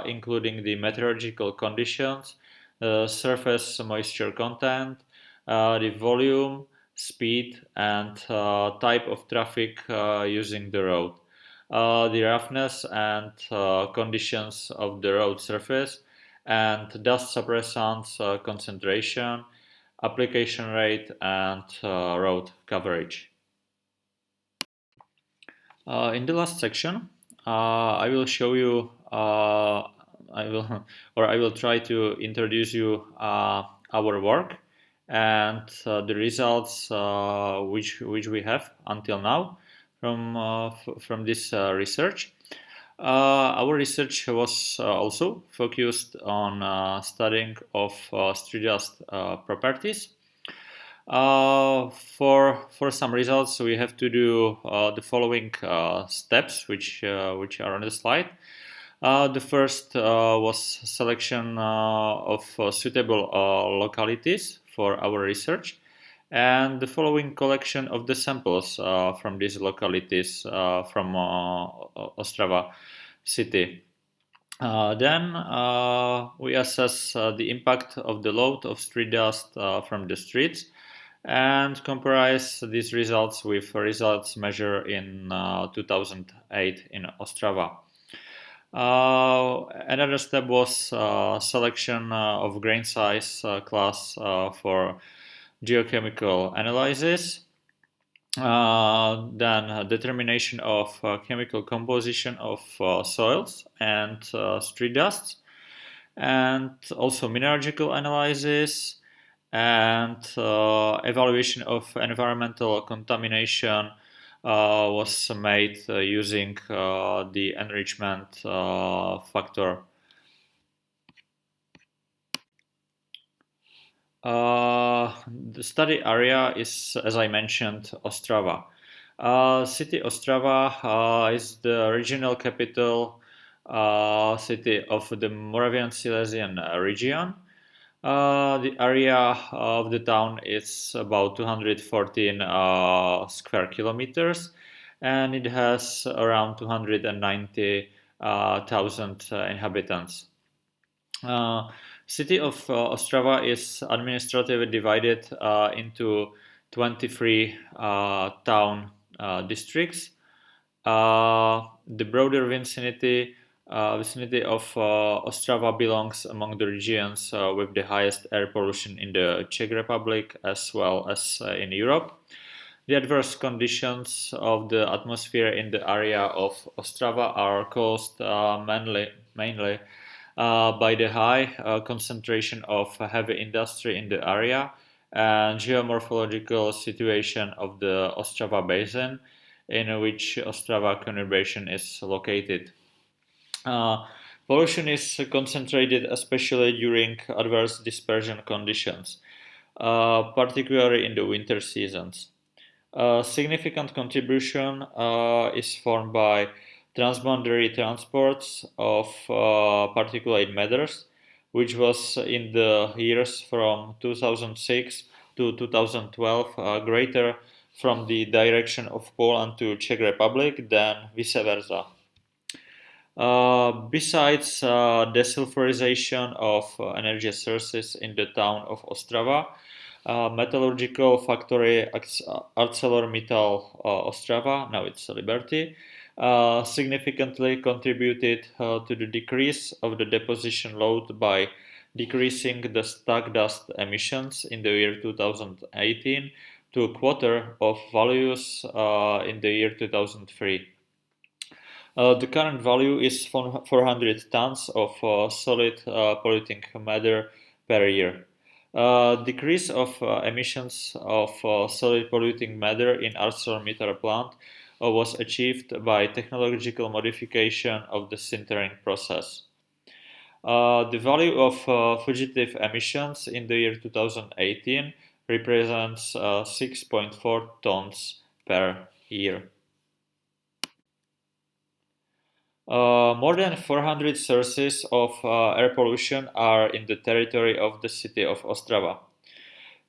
including the meteorological conditions, surface moisture content, the volume, speed, and type of traffic using the road, the roughness and conditions of the road surface, and dust suppressants concentration, application rate, and road coverage. In the last section, I will show you. I will, or I will try to introduce you our work and the results which we have until now from this research. Our research was also focused on studying of street dust properties. For some results, we have to do the following steps, which are on the slide. The first was selection of suitable localities for our research, and the following collection of the samples from these localities from Ostrava city. Then we assess the impact of the load of street dust from the streets and compare these results with results measured in 2008 in Ostrava. Another step was selection of grain size class for geochemical analysis. Then determination of chemical composition of soils and street dusts, and also mineralogical analysis and evaluation of environmental contamination was made using the enrichment factor. The study area is, as I mentioned, Ostrava. City Ostrava is the regional capital city of the Moravian Silesian region. The area of the town is about 214 square kilometers, and it has around 290,000 inhabitants. City of Ostrava is administratively divided into 23 town districts. The broader vicinity of Ostrava belongs among the regions with the highest air pollution in the Czech Republic as well as in Europe. The adverse conditions of the atmosphere in the area of Ostrava are caused mainly by the high concentration of heavy industry in the area and geomorphological situation of the Ostrava basin in which Ostrava conurbation is located. Pollution is concentrated especially during adverse dispersion conditions, particularly in the winter seasons. Significant contribution is formed by transboundary transports of particulate matters, which was in the years from 2006 to 2012 greater from the direction of Poland to Czech Republic than vice versa. Besides desulfurization of energy sources in the town of Ostrava, metallurgical factory ArcelorMittal Ostrava, now it's Liberty, significantly contributed to the decrease of the deposition load by decreasing the stack dust emissions in the year 2018 to a quarter of values in the year 2003. The current value is 400 tons of solid polluting matter per year. Decrease of emissions of solid polluting matter in ArcelorMittal plant was achieved by technological modification of the sintering process. The value of fugitive emissions in the year 2018 represents 6.4 tons per year. More than 400 sources of air pollution are in the territory of the city of Ostrava.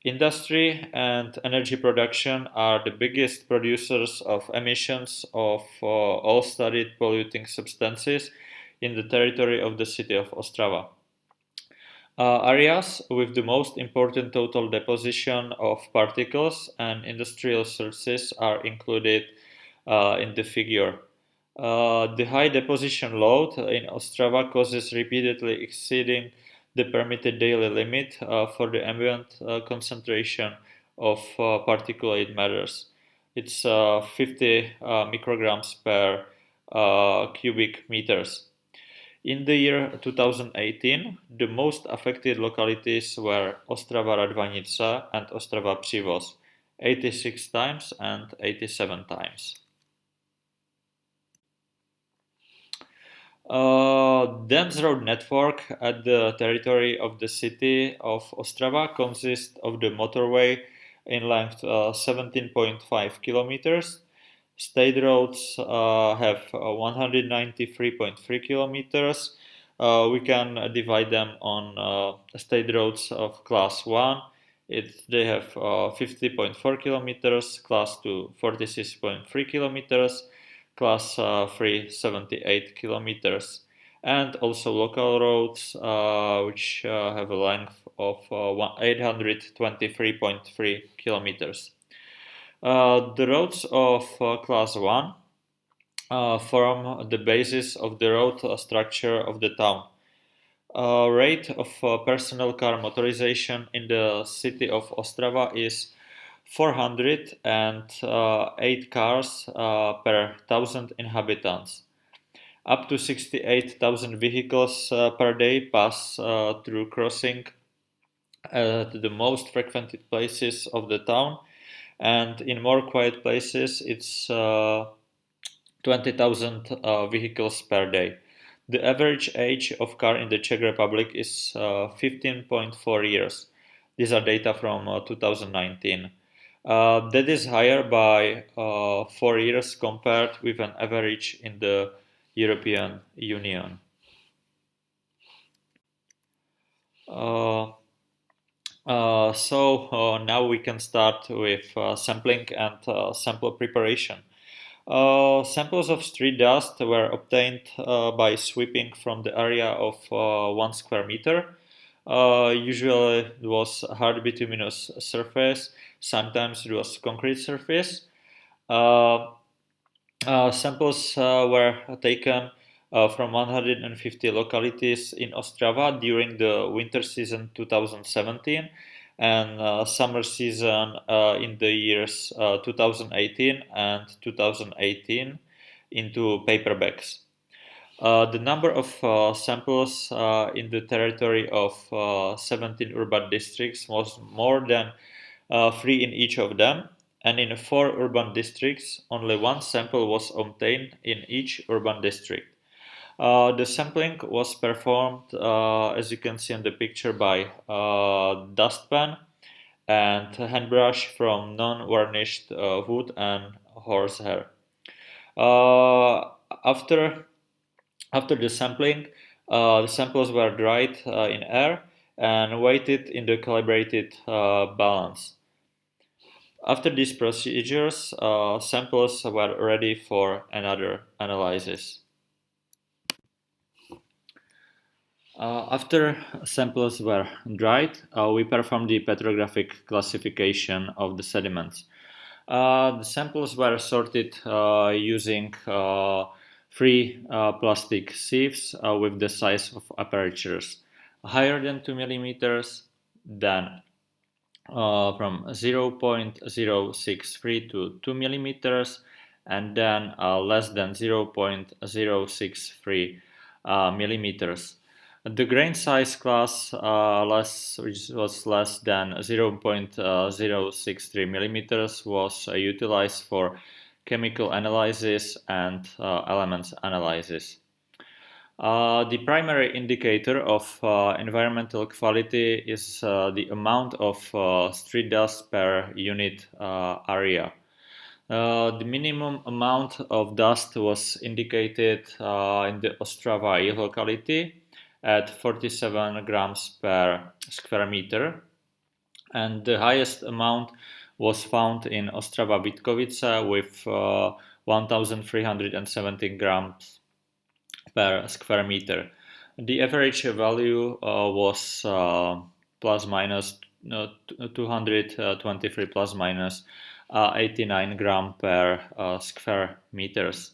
Industry and energy production are the biggest producers of emissions of all studied polluting substances in the territory of the city of Ostrava. Areas with the most important total deposition of particles and industrial sources are included in the figure. The high deposition load in Ostrava causes repeatedly exceeding the permitted daily limit for the ambient concentration of particulate matters. It's 50 micrograms per cubic meters. In the year 2018, the most affected localities were Ostrava Radvanica and Ostrava Přivoz, 86 times and 87 times. Dense road network at the territory of the city of Ostrava consists of the motorway in length 17.5 kilometers. State roads have 193.3 kilometers. We can divide them on state roads of class 1. They have 50.4 kilometers, class 2 46.3 kilometers, class 3 78 kilometers, and also local roads which have a length of 823.3 kilometers. The roads of class 1 form the basis of the road structure of the town. Rate of personal car motorization in the city of Ostrava is 408 cars per 1,000 inhabitants. Up to 68,000 vehicles per day pass through crossing to the most frequented places of the town, and in more quiet places it's 20,000 vehicles per day. The average age of car in the Czech Republic is 15.4 years. These are data from 2019. That is higher by 4 years compared with an average in the European Union. Now we can start with sampling and sample preparation. Samples of street dust were obtained by sweeping from the area of 1 square meter. Usually it was hard bituminous surface, sometimes it was concrete surface. Samples were taken from 150 localities in Ostrava during the winter season 2017 and summer season in the years 2018 and 2018 into paper bags. The number of samples in the territory of 17 urban districts was more than 3 in each of them, and in 4 urban districts only 1 sample was obtained in each urban district. The sampling was performed, as you can see in the picture, by dustpan and hand brush from non-varnished wood and horsehair. After the sampling, the samples were dried in air and weighted in the calibrated balance. After these procedures, samples were ready for another analysis. After samples were dried, we performed the petrographic classification of the sediments. The samples were sorted using 3 plastic sieves with the size of apertures higher than 2 millimeters, then from 0.063 to 2 millimeters, and then less than 0.063 millimeters. The grain size class, which was less than 0.063 millimeters, was utilized for chemical analysis and elements analysis. The primary indicator of environmental quality is the amount of street dust per unit area. The minimum amount of dust was indicated in the Ostrava locality at 47 grams per square meter, and the highest amount was found in Ostrava Vitkovice with 1317 grams per square meter. The average value was plus minus 223 plus minus 89 gram per square meters.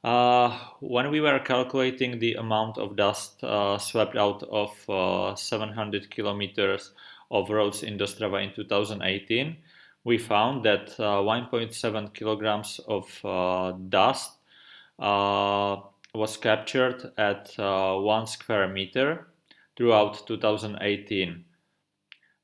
When we were calculating the amount of dust swept out of 700 kilometers of roads in Dostrava in 2018, we found that 1.7 kilograms of dust uh, was captured at 1 square meter throughout 2018.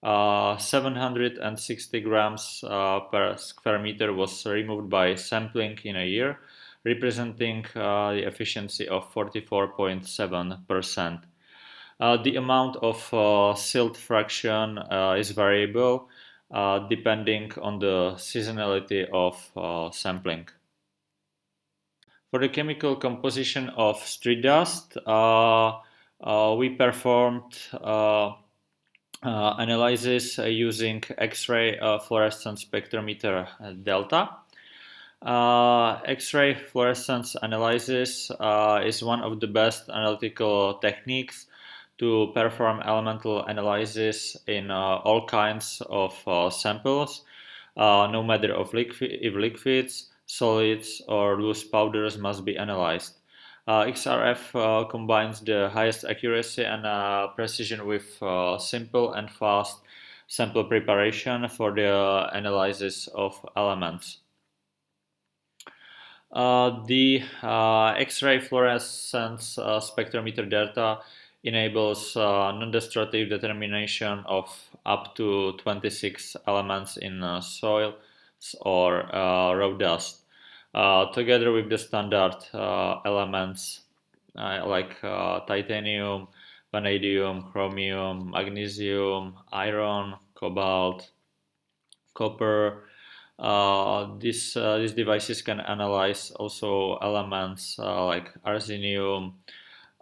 760 grams per square meter was removed by sampling in a year, representing the efficiency of 44.7%. The amount of silt fraction is variable depending on the seasonality of sampling. For the chemical composition of street dust, we performed analysis using X-ray fluorescence spectrometer delta. X-ray fluorescence analysis is one of the best analytical techniques to perform elemental analysis in all kinds of samples, no matter if liquids, solids, or loose powders must be analyzed. XRF combines the highest accuracy and precision with simple and fast sample preparation for the analysis of elements. The X-ray fluorescence spectrometer data enables non-destructive determination of up to 26 elements in soil or road dust. Together with the standard elements like titanium, vanadium, chromium, magnesium, iron, cobalt, copper. These devices can analyze also elements like arsenium,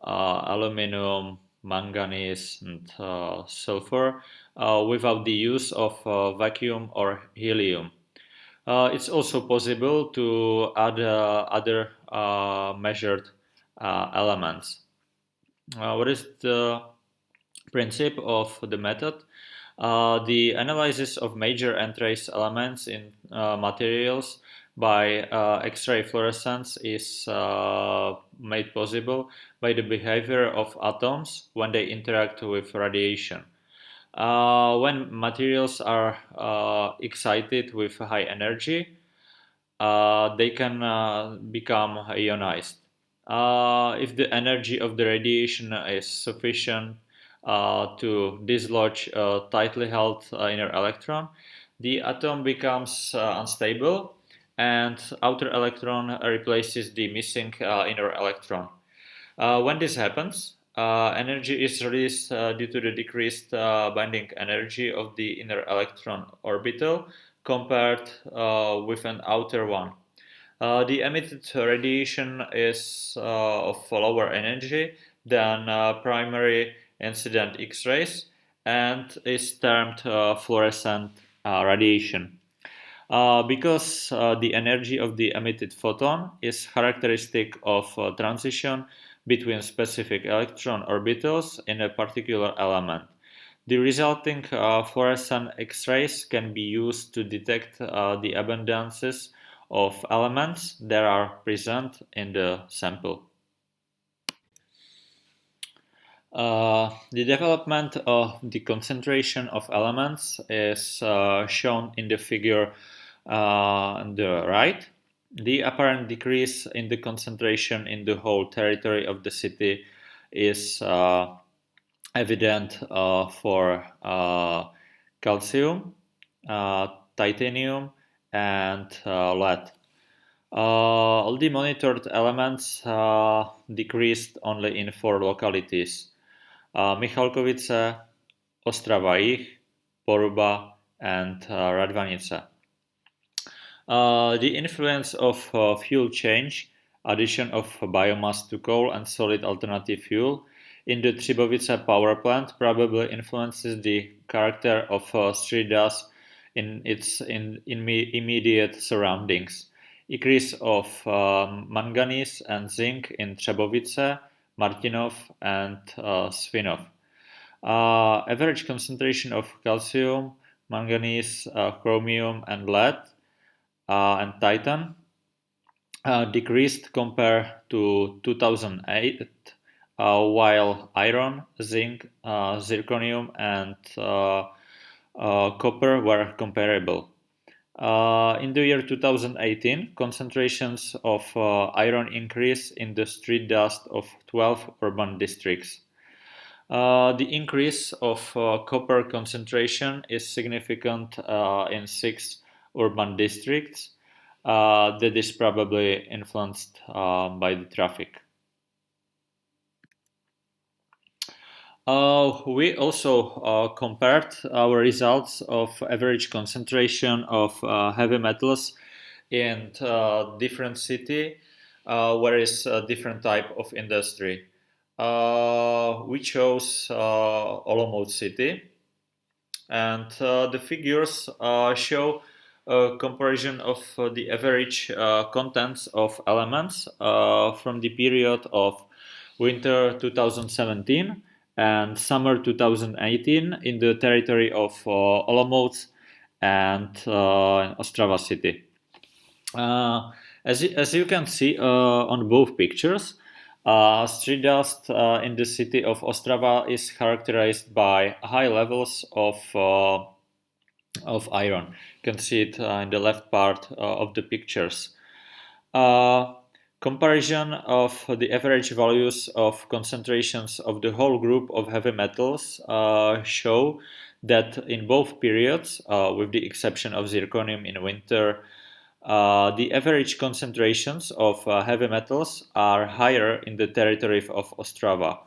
aluminum, manganese, and sulfur without the use of vacuum or helium. It's also possible to add other measured elements. What is the principle of the method? The analysis of major and trace elements in materials by X-ray fluorescence is made possible by the behavior of atoms when they interact with radiation. When materials are excited with high energy, they can become ionized. If the energy of the radiation is sufficient to dislodge a tightly held inner electron, the atom becomes unstable and outer electron replaces the missing inner electron. When this happens, energy is released due to the decreased binding energy of the inner electron orbital compared with an outer one. The emitted radiation is of lower energy than primary incident X-rays and is termed fluorescent radiation. Because the energy of the emitted photon is characteristic of transition between specific electron orbitals in a particular element. The resulting fluorescent X-rays can be used to detect the abundances of elements that are present in the sample. The development of the concentration of elements is shown in the figure on the right. The apparent decrease in the concentration in the whole territory of the city is evident for calcium, titanium, and lead. All the monitored elements decreased only in 4 localities: Michalkovice, Ostrava Jih, Poruba, and Radvanice. The influence of fuel change, addition of biomass to coal and solid alternative fuel in the Třibovice power plant probably influences the character of street dust in its immediate surroundings. decrease of manganese and zinc in Třebovice, Martinov, and Svinov. Average concentration of calcium, manganese, chromium, and lead and titan decreased compared to 2008, while iron, zinc, zirconium, and copper were comparable. In the year 2018, concentrations of iron increased in the street dust of 12 urban districts. The increase of copper concentration is significant in 6 urban districts. That is probably influenced by the traffic. We also compared our results of average concentration of heavy metals in different city where is a different type of industry. We chose Olomouc city, and the figures show a comparison of the average contents of elements from the period of winter 2017 and summer 2018 in the territory of Olomouc and Ostrava city. As you can see on both pictures, street dust in the city of Ostrava is characterized by high levels of iron. You can see it in the left part of the pictures. Comparison of the average values of concentrations of the whole group of heavy metals show that in both periods, with the exception of zirconium in winter, the average concentrations of heavy metals are higher in the territory of Ostrava.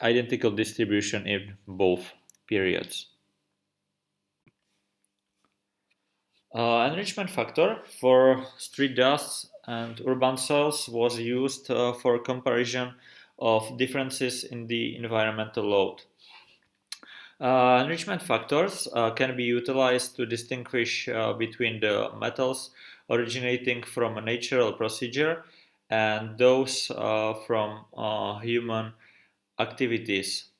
Identical distribution in both periods. Enrichment factor for street dust and urban soils was used for comparison of differences in the environmental load. Enrichment factors can be utilized to distinguish between the metals originating from a natural procedure and those from human activities.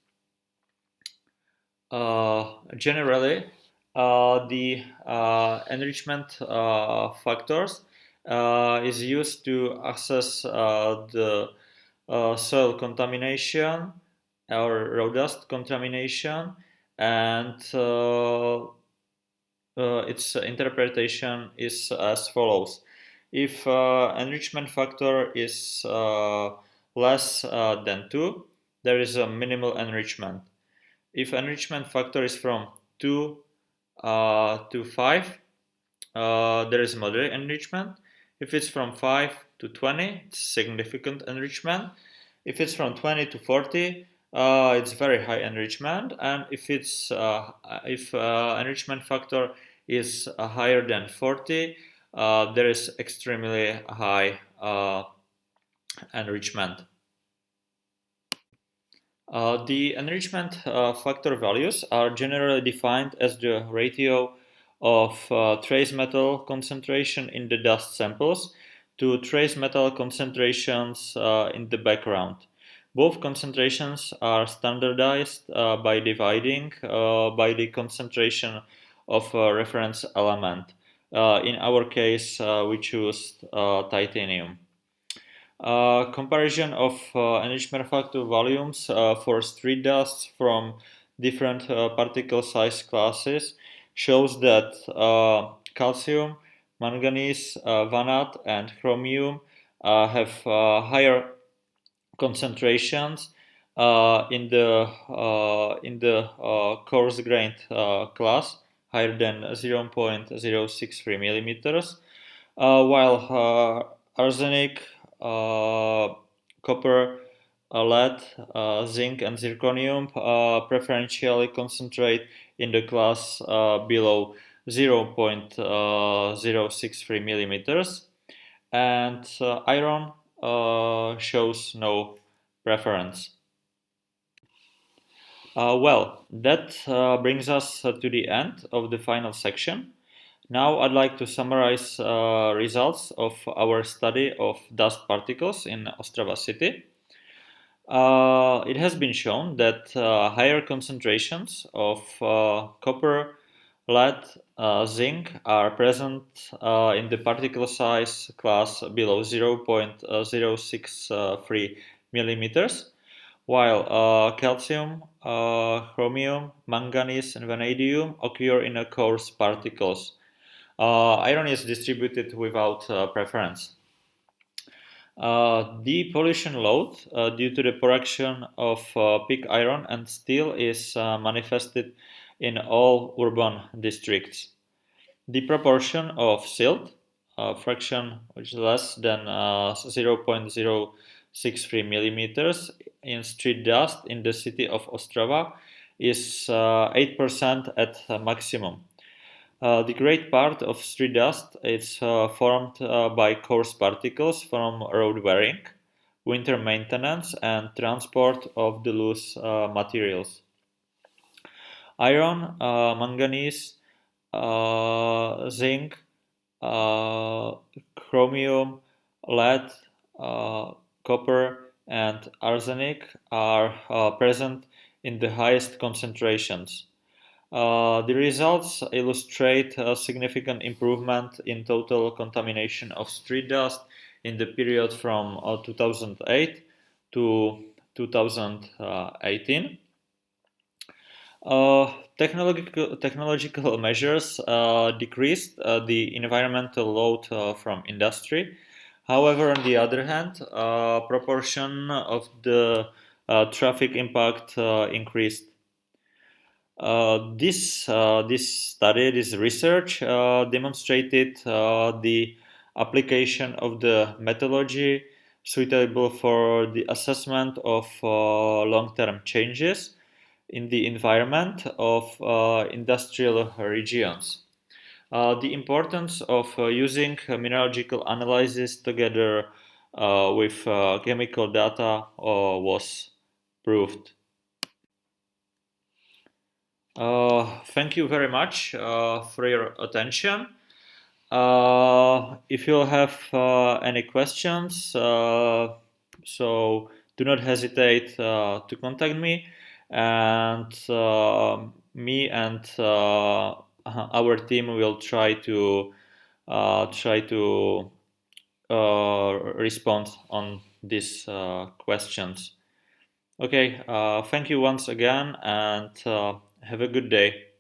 Generally, the enrichment factors is used to assess the soil contamination or road dust contamination, and its interpretation is as follows. If enrichment factor is less than 2, there is a minimal enrichment. If enrichment factor is from 2 to 5, there is moderate enrichment. If it's from 5 to 20, it's significant enrichment. If it's from 20 to 40, it's very high enrichment. And if enrichment factor is higher than 40, there is extremely high enrichment. The enrichment factor values are generally defined as the ratio of trace metal concentration in the dust samples to trace metal concentrations in the background. Both concentrations are standardized by dividing by the concentration of a reference element. In our case, we choose titanium. Comparison of enrichment factor volumes for street dust from different particle size classes shows that calcium, manganese, vanad, and chromium have higher concentrations in the coarse grained class, higher than 0.063 millimeters, while arsenic, copper, lead, zinc, and zirconium preferentially concentrate in the class below 0.063 millimeters, and iron shows no preference. Well, that brings us to the end of the final section. Now I'd like to summarize results of our study of dust particles in Ostrava city. It has been shown that higher concentrations of copper, lead, zinc are present in the particle size class below 0.063 millimeters, while calcium, chromium, manganese, and vanadium occur in coarse particles. Iron is distributed without preference. The pollution load due to the production of pig iron and steel is manifested in all urban districts. The proportion of silt, fraction which is less than 0.063 millimeters in street dust in the city of Ostrava is 8% at maximum. The great part of street dust is formed by coarse particles from road wearing, winter maintenance, and transport of the loose materials. Iron, manganese, zinc, chromium, lead, copper, and arsenic are present in the highest concentrations. The results illustrate a significant improvement in total contamination of street dust in the period from 2008 to 2018. Technological measures decreased the environmental load from industry. However, on the other hand, proportion of the traffic impact increased. This research demonstrated the application of the methodology suitable for the assessment of long-term changes in the environment of industrial regions. The importance of using mineralogical analysis together with chemical data was proved. Thank you very much for your attention. If you have any questions, so do not hesitate to contact me, and me and our team will try to respond on these questions. Okay, thank you once again, and have a good day.